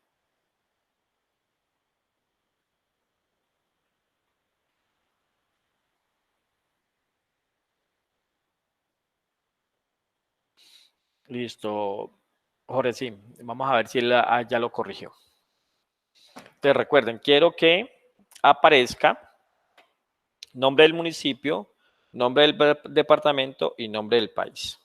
Listo, Jorge, sí. Vamos a ver si él ya lo corrigió. Te recuerden, quiero que aparezca nombre del municipio, nombre del departamento y nombre del país.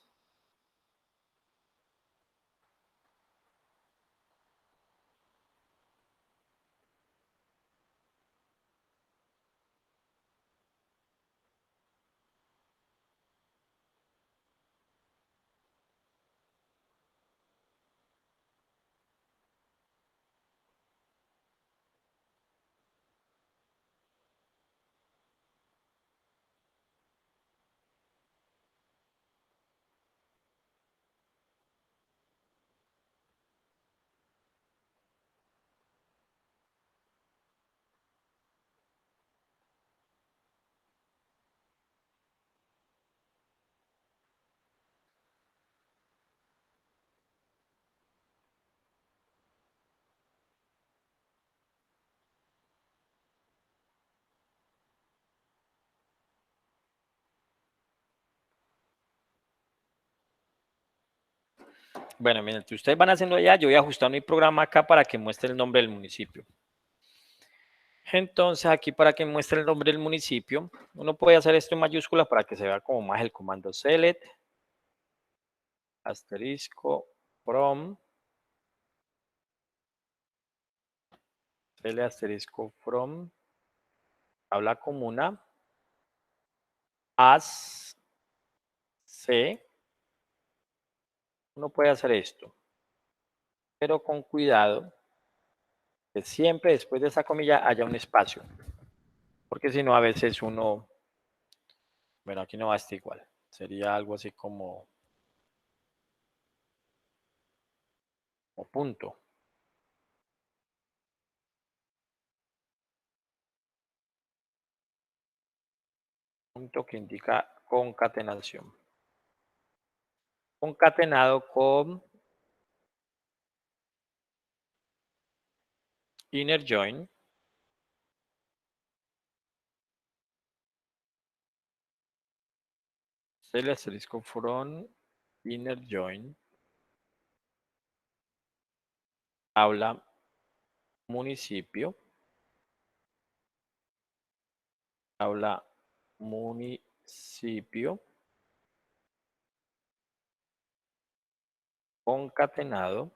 Bueno, miren, ustedes van haciendo allá, yo voy a ajustar mi programa acá para que muestre el nombre del municipio. Entonces, aquí para que muestre el nombre del municipio, uno puede hacer esto en mayúsculas para que se vea como más el comando select, asterisco, from, select, asterisco, from, tabla comuna, as, c, uno puede hacer esto, pero con cuidado, que siempre después de esa comilla haya un espacio, porque si no a veces uno, Bueno, aquí no va a estar igual. Sería algo así como punto. Punto que indica concatenación. Concatenado con inner join. El asterisco from inner join. Habla municipio. Habla municipio. Concatenado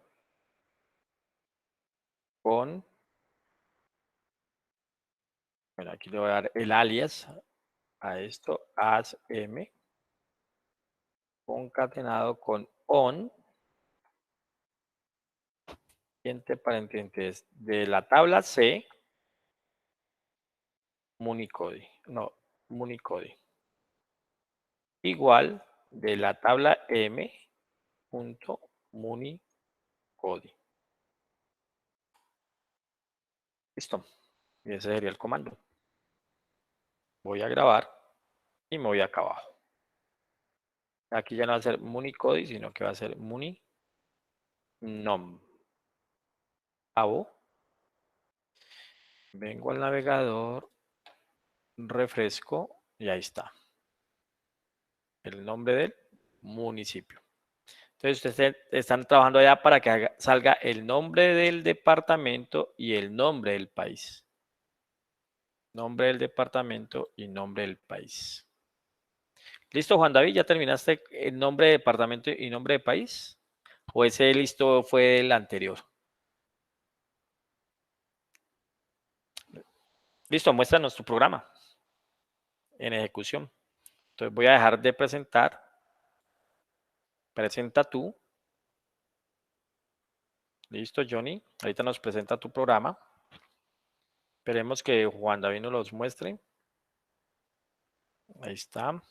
con, bueno, aquí le voy a dar el alias a esto, as m, concatenado con on, entre paréntesis, de la tabla C, Municodi, no, Municodi, igual de la tabla M, punto Municodi. Listo. Y ese sería el comando. Voy a grabar y me voy acá abajo. Aquí ya no va a ser Municodi, sino que va a ser Muninom. Abo. Vengo al navegador, refresco y ahí está. El nombre del municipio. Entonces ustedes están trabajando allá para que salga el nombre del departamento y el nombre del país. Nombre del departamento y nombre del país. ¿Listo, Juan David? ¿Ya terminaste el nombre de departamento y nombre de país? ¿O ese listo fue el anterior? Listo, muéstranos tu programa en ejecución. Entonces voy a dejar de presentar. Presenta tú. Listo, Johnny. Ahorita nos presenta tu programa. Esperemos que Juan David nos los muestre. Ahí está.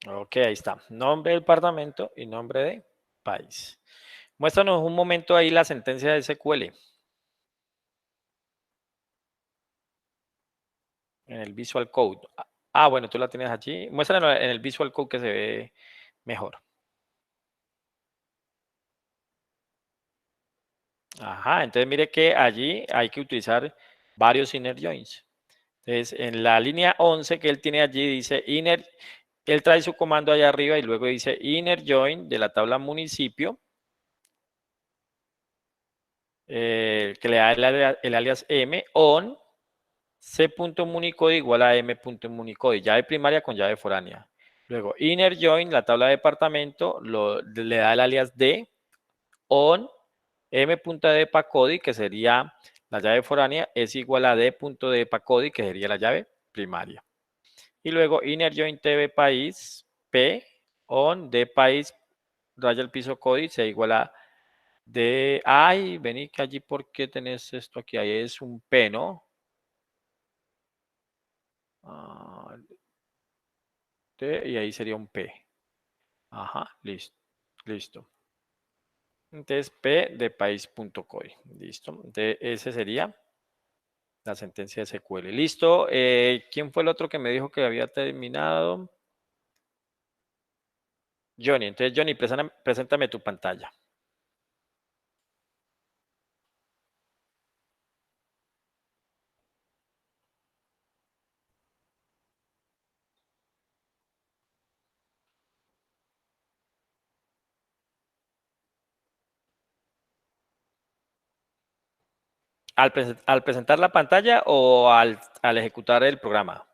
Ok, ahí está. Nombre del departamento y nombre de país. Muéstranos un momento ahí la sentencia de SQL en el Visual Code. Ah, bueno, tú la tienes allí. Muéstranos en el Visual Code que se ve mejor. Ajá, entonces mire que allí hay que utilizar varios inner joins. Entonces, en la línea 11 que él tiene allí dice inner, él trae su comando allá arriba y luego dice inner join de la tabla municipio, que le da el alias m on c.municode igual a m.municode, llave primaria con llave foránea. Luego inner join, la tabla de departamento, le da el alias d on m.depacodi, que sería la llave foránea, es igual a d.depacodi, que sería la llave primaria. Y luego inner join tv país p on d país raya el piso codi se igual a d. Ay, vení que allí, ¿por qué tenés esto aquí? Ahí es un p, ¿no? Ah, t, y ahí sería un p. Ajá, listo. Listo. Entonces, p de país.coy. Listo. Entonces, ese sería la sentencia de SQL. Listo. ¿Quién fue el otro que me dijo que había terminado? Johnny. Entonces, Johnny, preséntame tu pantalla. ¿Al presentar la pantalla o al ejecutar el programa?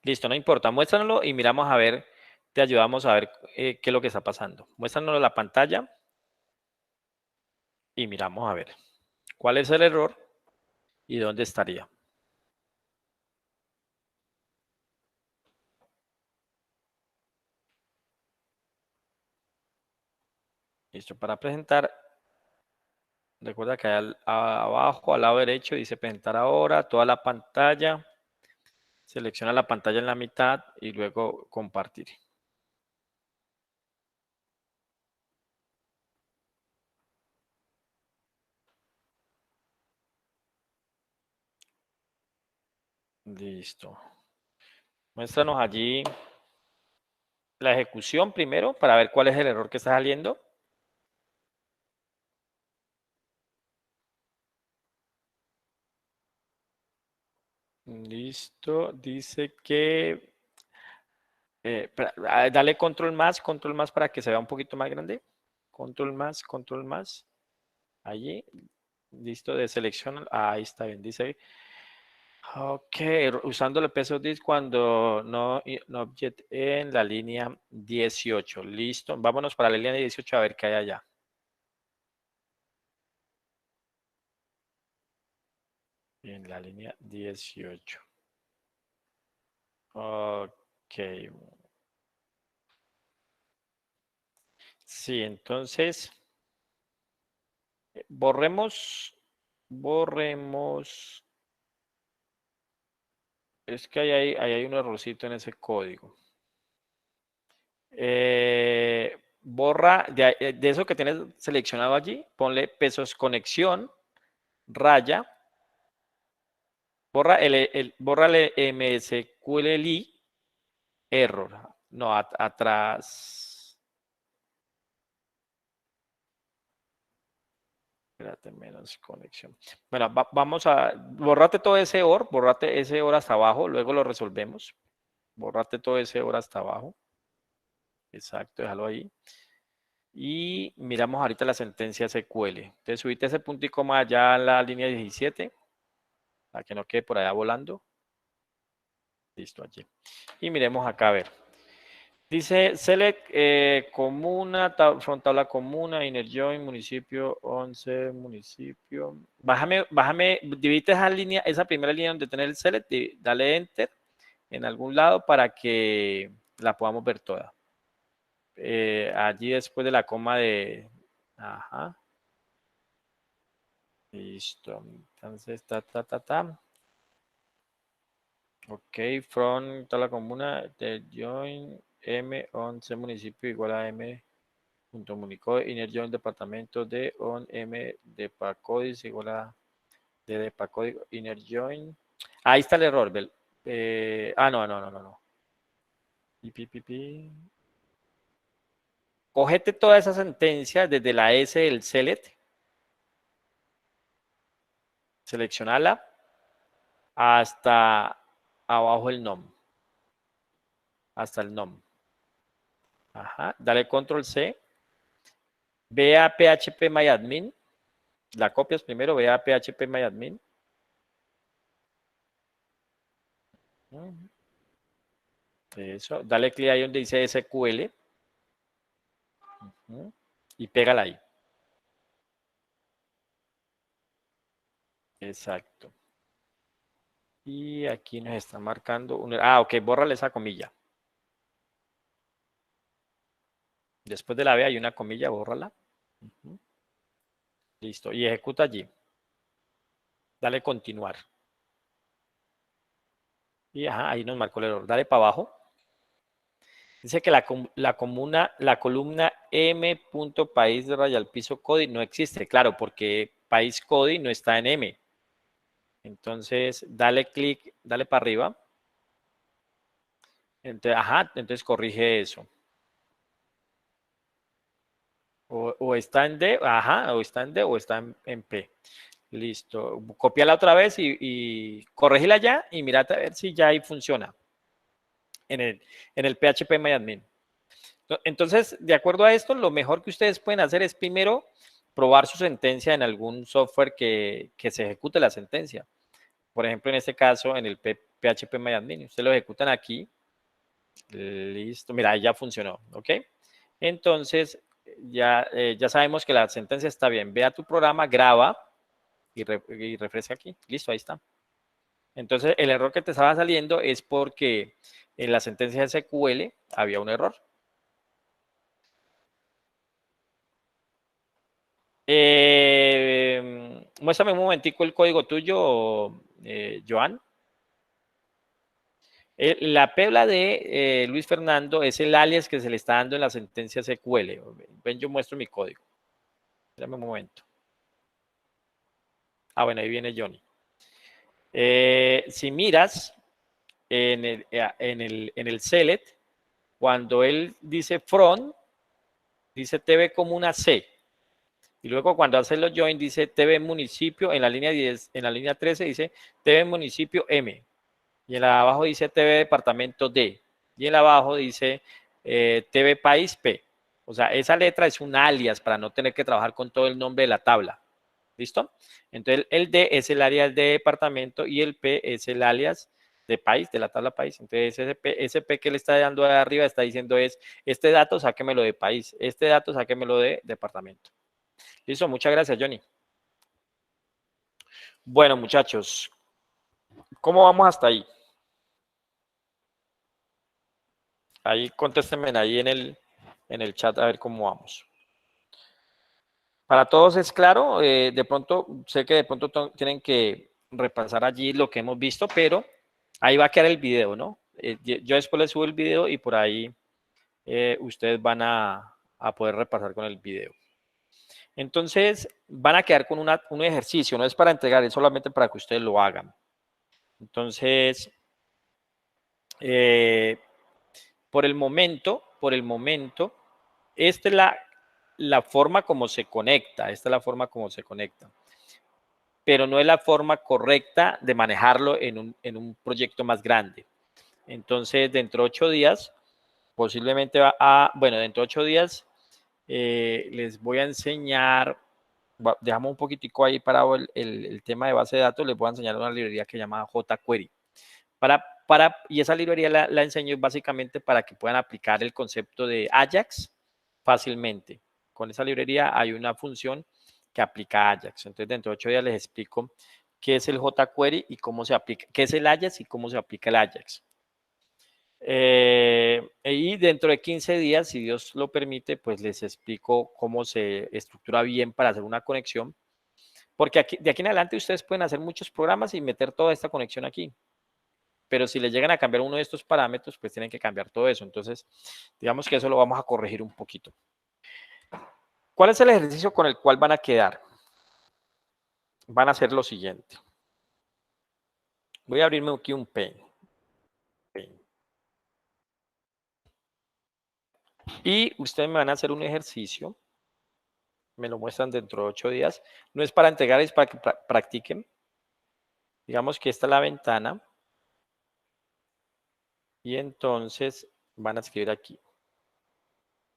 Listo, no importa. Muéstranoslo y miramos a ver, te ayudamos a ver qué es lo que está pasando. Muéstranos la pantalla y miramos a ver cuál es el error y dónde estaría. Listo, para presentar, recuerda que abajo, al lado derecho, dice presentar ahora, toda la pantalla. Selecciona la pantalla en la mitad y luego compartir. Listo. Muéstranos allí la ejecución primero para ver cuál es el error que está saliendo. Listo. Dice que... dale control más para que se vea un poquito más grande. Control más. Allí. Listo, de selección. Ahí está bien. Dice, ok, usando el peso disk cuando no object en la línea 18. Listo. Vámonos para la línea 18 a ver qué hay allá. En la línea 18. Ok. Sí, entonces borremos. Es que ahí hay un errorcito en ese código. Borra de eso que tienes seleccionado allí, ponle pesos conexión, raya, bórrale MSQLi, error. No, atrás. Espérate, menos conexión. Bueno, vamos a, borrate todo ese borrate ese OR hasta abajo, luego lo resolvemos. Borrate todo ese OR hasta abajo. Exacto, déjalo ahí. Y miramos ahorita la sentencia SQL. Entonces subiste ese punto y coma allá en la línea 17, para que no quede por allá volando. Listo, allí. Y miremos acá a ver. Dice select comuna, from tabla comuna, inner join, municipio, 11, municipio. Bájame, divide esa línea, esa primera línea donde tiene el select, dale enter en algún lado para que la podamos ver toda. Allí después de la coma de... Ajá. Listo. Entonces, Ok, from toda la comuna de join M11 municipio igual a M punto Municode, inner join departamento de on M de Pacodis igual a de Pacodis, inner join. Ahí está el error, Bel. No. Cogete toda esa sentencia desde la S del select, seleccionala hasta abajo el nom, hasta el nom. Ajá, dale control C, ve a phpMyAdmin, la copias primero, ve a phpMyAdmin. Eso, dale clic ahí donde dice SQL y pégala ahí. Exacto. Y aquí nos está marcando ok, bórrale esa comilla. Después de la B hay una comilla, bórrala. Listo. Y ejecuta allí. Dale continuar. Y ahí nos marcó el error. Dale para abajo. Dice que la columna M.país de raya al piso Cody no existe. Claro, porque país Cody no está en M. Entonces, dale clic, dale para arriba. Entonces corrige eso. O está en D, o está en D o está en P. Listo. Copiala otra vez y corregila ya y mírate a ver si ya ahí funciona en el phpMyAdmin. Entonces, de acuerdo a esto, lo mejor que ustedes pueden hacer es primero probar su sentencia en algún software que se ejecute la sentencia. Por ejemplo, en este caso, en el phpMyAdmin. Ustedes lo ejecutan aquí. Listo. Mira, ahí ya funcionó. ¿Ok? Entonces, ya sabemos que la sentencia está bien. Ve a tu programa, graba y refresca aquí. Listo, ahí está. Entonces, el error que te estaba saliendo es porque en la sentencia de SQL había un error. Muéstrame un momentico el código tuyo, Joan. La pebla de Luis Fernando es el alias que se le está dando en la sentencia SQL. Ven, yo muestro mi código. Dame un momento. Ah, bueno, ahí viene Johnny. Si miras en el select, cuando él dice front, dice TV como una C. Y luego cuando hace los join dice TV municipio, en la línea 10, en la línea 13 dice TV municipio M. Y en la abajo dice TV departamento D. Y en la abajo dice TV país P. O sea, esa letra es un alias para no tener que trabajar con todo el nombre de la tabla. ¿Listo? Entonces el D es el alias de departamento y el P es el alias de país, de la tabla país. Entonces ese P que le está dando de arriba está diciendo es, este dato sáquemelo de país, este dato sáquemelo de departamento. Listo, muchas gracias, Johnny. Bueno, muchachos, ¿cómo vamos hasta ahí? Ahí contéstenme ahí en el chat a ver cómo vamos. Para todos es claro, de pronto, sé que de pronto tienen que repasar allí lo que hemos visto, pero ahí va a quedar el video, ¿no? Yo después les subo el video y por ahí ustedes van a poder repasar con el video. Entonces, van a quedar con un ejercicio, no es para entregar, es solamente para que ustedes lo hagan. Entonces, por el momento, esta es la forma como se conecta, esta es la forma como se conecta, pero no es la forma correcta de manejarlo en un proyecto más grande. Entonces, dentro de 8 días, posiblemente dentro de 8 días les voy a enseñar, dejamos un poquitico ahí parado el tema de base de datos, les voy a enseñar una librería que se llama jQuery. Y esa librería la enseño básicamente para que puedan aplicar el concepto de Ajax fácilmente. Con esa librería hay una función que aplica Ajax. Entonces, dentro de 8 días les explico qué es el jQuery y cómo se aplica, qué es el Ajax y cómo se aplica el Ajax. Y dentro de 15 días, si Dios lo permite, pues les explico cómo se estructura bien para hacer una conexión. Porque de aquí en adelante ustedes pueden hacer muchos programas y meter toda esta conexión aquí. Pero si le llegan a cambiar uno de estos parámetros, pues tienen que cambiar todo eso. Entonces, digamos que eso lo vamos a corregir un poquito. ¿Cuál es el ejercicio con el cual van a quedar? Van a hacer lo siguiente. Voy a abrirme aquí un pen. Y ustedes me van a hacer un ejercicio. Me lo muestran dentro de 8 días. No es para entregar, es para que practiquen. Digamos que esta es la ventana. Y entonces van a escribir aquí.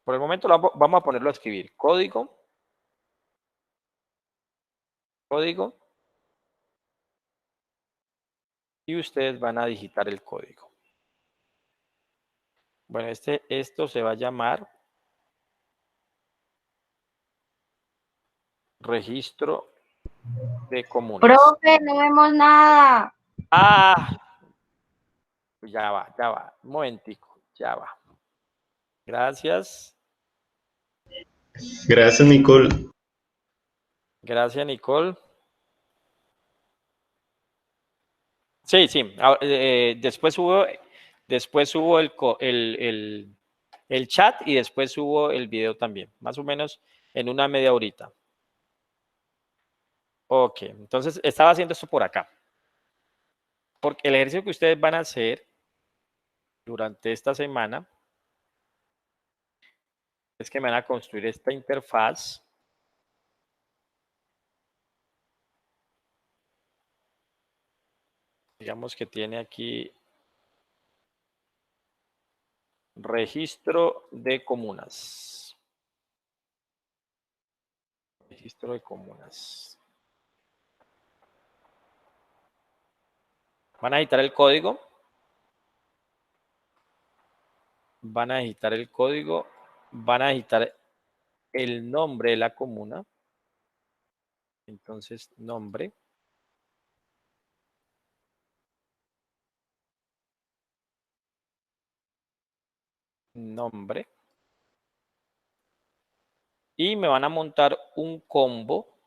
Por el momento vamos a ponerlo a escribir. Código. Código. Y ustedes van a digitar el código. Bueno, esto se va a llamar registro de comunas. Profe, no vemos nada. Ah, ya va. Un momentico, ya va. Gracias. Gracias, Nicole. Gracias, Nicole. Sí. Después subo el chat y después subo el video también. Más o menos en una media horita. Ok, entonces estaba haciendo esto por acá. Porque el ejercicio que ustedes van a hacer durante esta semana es que me van a construir esta interfaz. Digamos que tiene aquí registro de comunas. Registro de comunas. Van a editar el código. Van a editar el código. Van a editar el nombre de la comuna. Entonces, nombre. Nombre. y me van a montar un combo.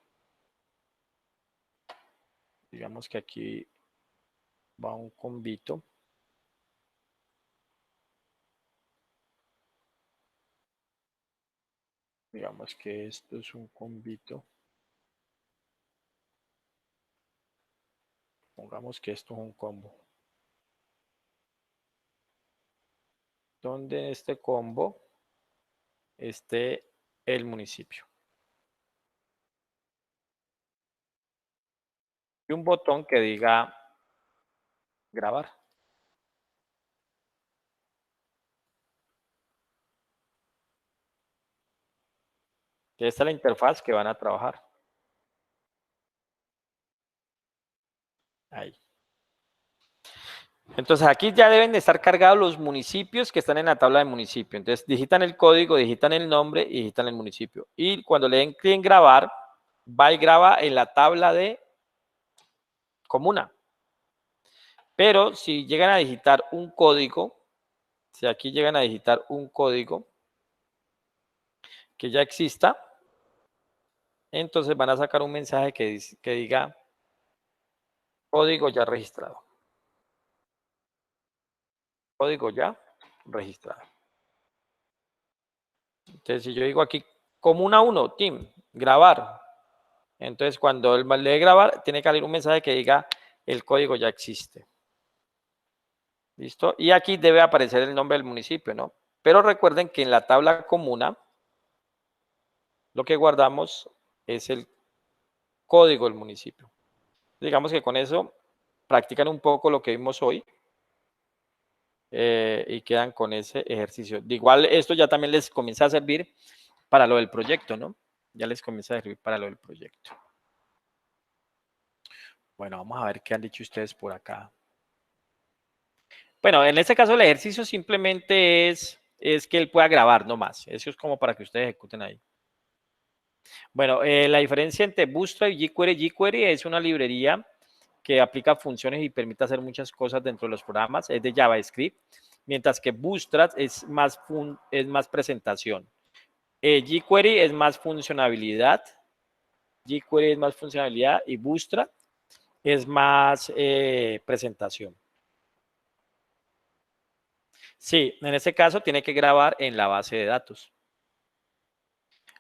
Digamos que aquí va un combito. Digamos que esto es un combito. Pongamos que esto es un combo. Donde en este combo esté el municipio. Y un botón que diga grabar. Esta es la interfaz que van a trabajar. Ahí. Entonces aquí ya deben de estar cargados los municipios que están en la tabla de municipio. Entonces digitan el código, digitan el nombre y digitan el municipio. Y cuando le den clic en grabar, va y graba en la tabla de comuna. Pero si llegan a digitar un código, si aquí llegan a digitar un código que ya exista, entonces van a sacar un mensaje que diga código ya registrado. Código ya registrado. Entonces, si yo digo aquí comuna 1, team, grabar. Entonces, cuando él le dé grabar, tiene que salir un mensaje que diga el código ya existe. ¿Listo? Y aquí debe aparecer el nombre del municipio, ¿no? Pero recuerden que en la tabla comuna, lo que guardamos es el código del municipio. Digamos que con eso practican un poco lo que vimos hoy y quedan con ese ejercicio. De igual, esto ya también les comienza a servir para lo del proyecto, ¿no? Ya les comienza a servir para lo del proyecto. Bueno, vamos a ver qué han dicho ustedes por acá. Bueno, en este caso el ejercicio simplemente es que él pueda grabar, no más. Eso es como para que ustedes ejecuten ahí. Bueno, la diferencia entre Bootstrap y jQuery. jQuery es una librería que aplica funciones y permite hacer muchas cosas dentro de los programas. Es de JavaScript, mientras que Bootstrap es más presentación. jQuery es más funcionalidad. jQuery es más funcionalidad y Bootstrap es más presentación. Sí, en este caso tiene que grabar en la base de datos.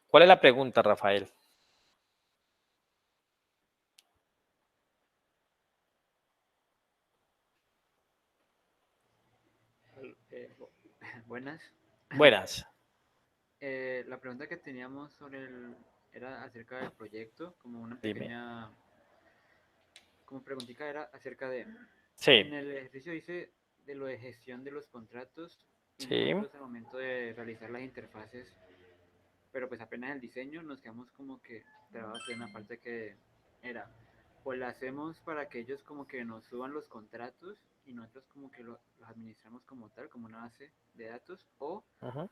¿Cuál es la pregunta, Rafael? Buenas. Buenas. La pregunta que teníamos era acerca del proyecto, como una Dime. pequeña, como preguntita era acerca de, Sí, en el ejercicio dice de lo de gestión de los contratos y sí. nosotros al momento de realizar las interfaces, pero pues apenas el diseño nos quedamos como que trabados en una parte que era, o la hacemos para que ellos como que nos suban los contratos y nosotros como que los administramos como tal, como una base de datos, Ajá.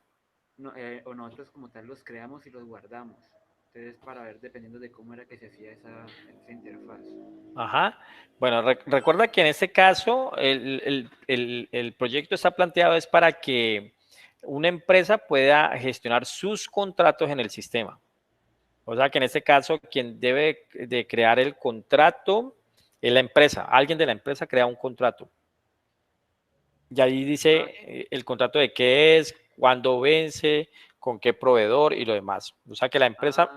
no, o nosotros como tal los creamos y los guardamos. Entonces, para ver dependiendo de cómo era que se hacía esa interfaz. Ajá. Bueno, recuerda que en este caso el proyecto está planteado es para que una empresa pueda gestionar sus contratos en el sistema. O sea que en este caso quien debe de crear el contrato es la empresa. Alguien de la empresa crea un contrato. Y ahí dice el contrato de qué es, cuándo vence, con qué proveedor y lo demás. O sea que la empresa,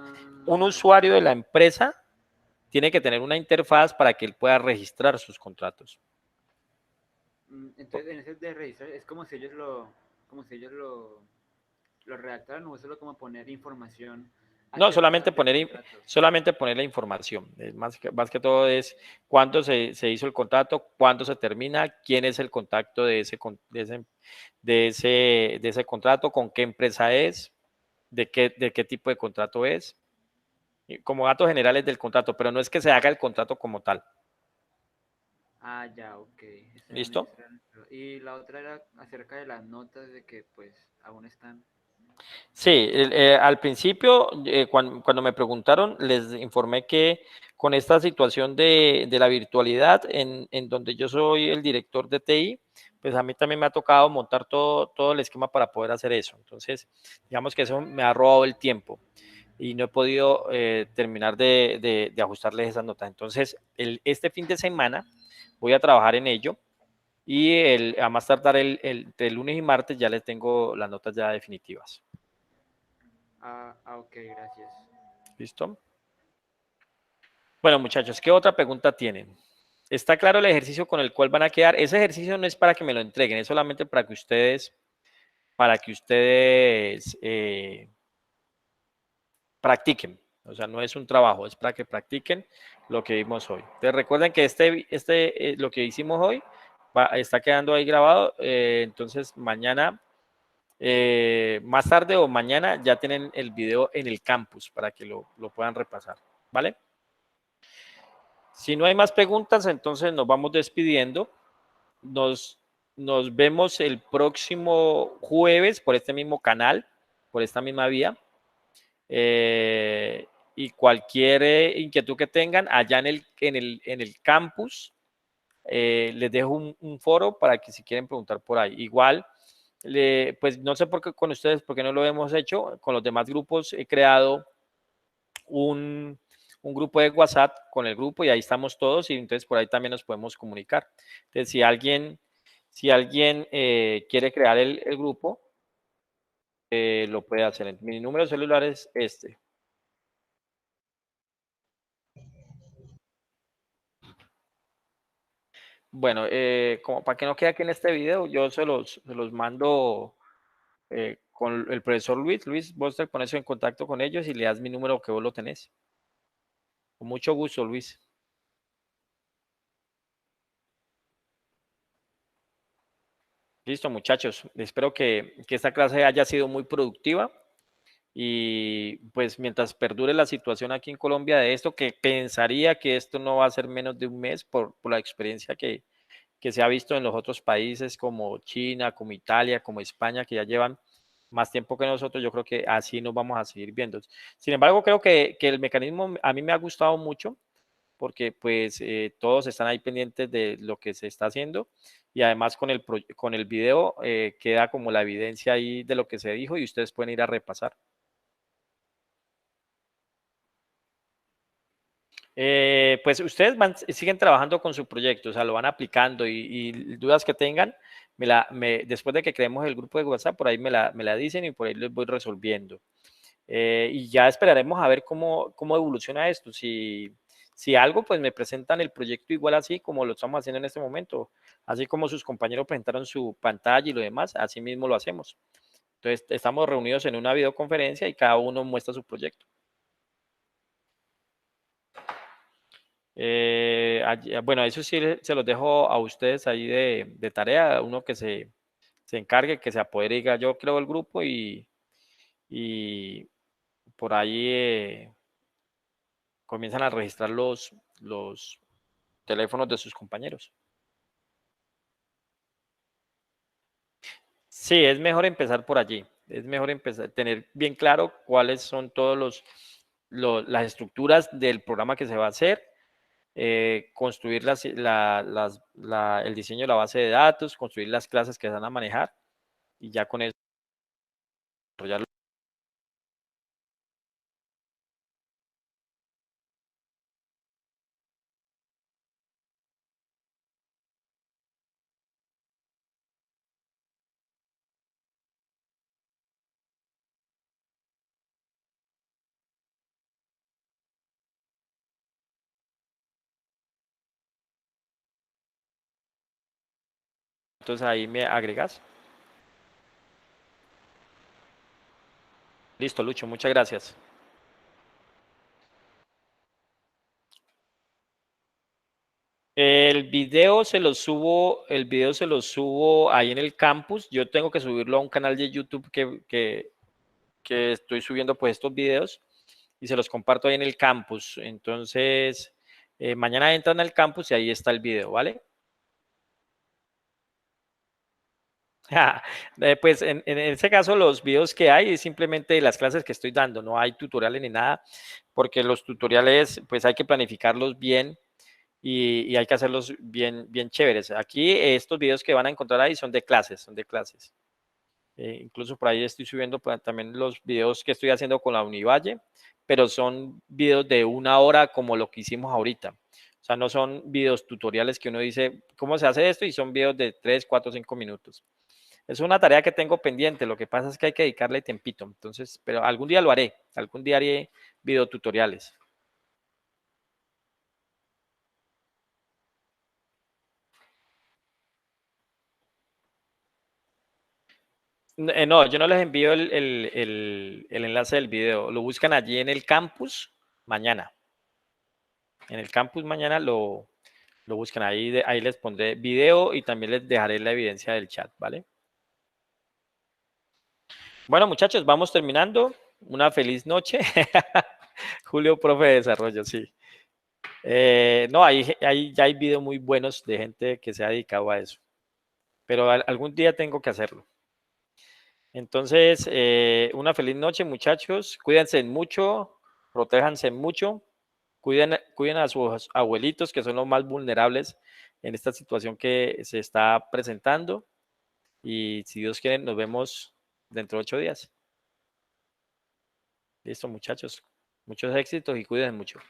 un usuario de la empresa tiene que tener una interfaz para que él pueda registrar sus contratos. Entonces, en ese de registrar es como si ellos lo redactaran o es solo como poner información No, acerca del contrato. solamente poner la información. Más que todo es cuándo se hizo el contrato, cuándo se termina, quién es el contacto de ese contrato, con qué empresa es, de qué tipo de contrato es, como datos generales del contrato, pero no es que se haga el contrato como tal. Ah, ya, ok. ¿Listo? Y la otra era acerca de las notas de que pues aún están. Sí, al principio, cuando me preguntaron, les informé que con esta situación de la virtualidad, en donde yo soy el director de TI, pues a mí también me ha tocado montar todo el esquema para poder hacer eso. Entonces, digamos que eso me ha robado el tiempo. y no he podido terminar de ajustarles esas notas. Entonces, este fin de semana voy a trabajar en ello y a más tardar entre el lunes y martes ya les tengo las notas ya definitivas. Ok, gracias. ¿Listo? Bueno, muchachos, ¿qué otra pregunta tienen? ¿Está claro el ejercicio con el cual van a quedar? Ese ejercicio no es para que me lo entreguen, es solamente para que ustedes practiquen. O sea, no es un trabajo, es para que practiquen lo que vimos hoy. Entonces, recuerden que lo que hicimos hoy está quedando ahí grabado. Entonces, mañana, más tarde o mañana, ya tienen el video en el campus para que lo puedan repasar. ¿Vale? Si no hay más preguntas, entonces nos vamos despidiendo. Nos, nos vemos el próximo jueves por este mismo canal, por esta misma vía. Y cualquier inquietud que tengan allá en el campus, les dejo un foro para que si quieren preguntar por ahí. Igual, pues no sé por qué con ustedes, porque no lo hemos hecho, con los demás grupos he creado un grupo de WhatsApp con el grupo y ahí estamos todos y entonces por ahí también nos podemos comunicar. Entonces, si alguien quiere crear el grupo, lo puede hacer. Mi número de celular es este. Bueno, como para que no quede aquí en este video, yo se los mando con el profesor Luis. Luis, vos te pones en contacto con ellos y le das mi número que vos lo tenés. Con mucho gusto, Luis. Listo, muchachos. Espero que esta clase haya sido muy productiva y pues mientras perdure la situación aquí en Colombia de esto, que pensaría que esto no va a ser menos de un mes por la experiencia que se ha visto en los otros países como China, como Italia, como España, que ya llevan más tiempo que nosotros, yo creo que así nos vamos a seguir viendo. Sin embargo, creo que el mecanismo a mí me ha gustado mucho porque pues todos están ahí pendientes de lo que se está haciendo y además con el video queda como la evidencia ahí de lo que se dijo y ustedes pueden ir a repasar. Pues ustedes siguen trabajando con su proyecto, o sea, lo van aplicando y dudas que tengan, después de que creemos el grupo de WhatsApp, por ahí me la dicen y por ahí les voy resolviendo. Y ya esperaremos a ver cómo evoluciona esto. Si algo, pues me presentan el proyecto igual así como lo estamos haciendo en este momento, así como sus compañeros presentaron su pantalla y lo demás, así mismo lo hacemos. Entonces, estamos reunidos en una videoconferencia y cada uno muestra su proyecto. Bueno, eso sí se los dejo a ustedes ahí de tarea, uno que se encargue, que se apodere, diga, yo creo el grupo y por ahí comienzan a registrar los teléfonos de sus compañeros. Sí, es mejor empezar por allí. Es mejor empezar, tener bien claro cuáles son todos las estructuras del programa que se va a hacer, construir el diseño de la base de datos, construir las clases que se van a manejar y ya con eso desarrollarlo. Entonces ahí me agregas. Listo, Lucho, muchas gracias. El video se lo subo ahí en el campus. Yo tengo que subirlo a un canal de YouTube que estoy subiendo pues estos videos y se los comparto ahí en el campus. Entonces, mañana entran al campus y ahí está el video, ¿vale? Pues en ese caso los videos que hay es simplemente las clases que estoy dando, no hay tutoriales ni nada, porque los tutoriales pues hay que planificarlos bien y hay que hacerlos bien, bien chéveres. Aquí estos videos que van a encontrar ahí son de clases, son de clases. Incluso por ahí estoy subiendo también los videos que estoy haciendo con la Univalle, pero son videos de 1 hora como lo que hicimos ahorita. O sea, no son videos tutoriales que uno dice, ¿cómo se hace esto? Y son videos de 3, 4, 5 minutos. Es una tarea que tengo pendiente, lo que pasa es que hay que dedicarle tiempito. Entonces, pero algún día lo haré, algún día haré videotutoriales. No, yo no les envío el enlace del video. Lo buscan allí en el campus mañana. En el campus mañana lo buscan. Ahí les pondré video y también les dejaré la evidencia del chat, ¿vale? Bueno, muchachos, vamos terminando. Una feliz noche. Julio, profe de desarrollo, sí. No, ya hay videos muy buenos de gente que se ha dedicado a eso. Pero algún día tengo que hacerlo. Entonces, una feliz noche, muchachos. Cuídense mucho, protéjanse mucho, cuiden a sus abuelitos, que son los más vulnerables en esta situación que se está presentando. Y si Dios quiere, nos vemos dentro de 8 días. Listo, muchachos. Muchos éxitos y cuídense mucho.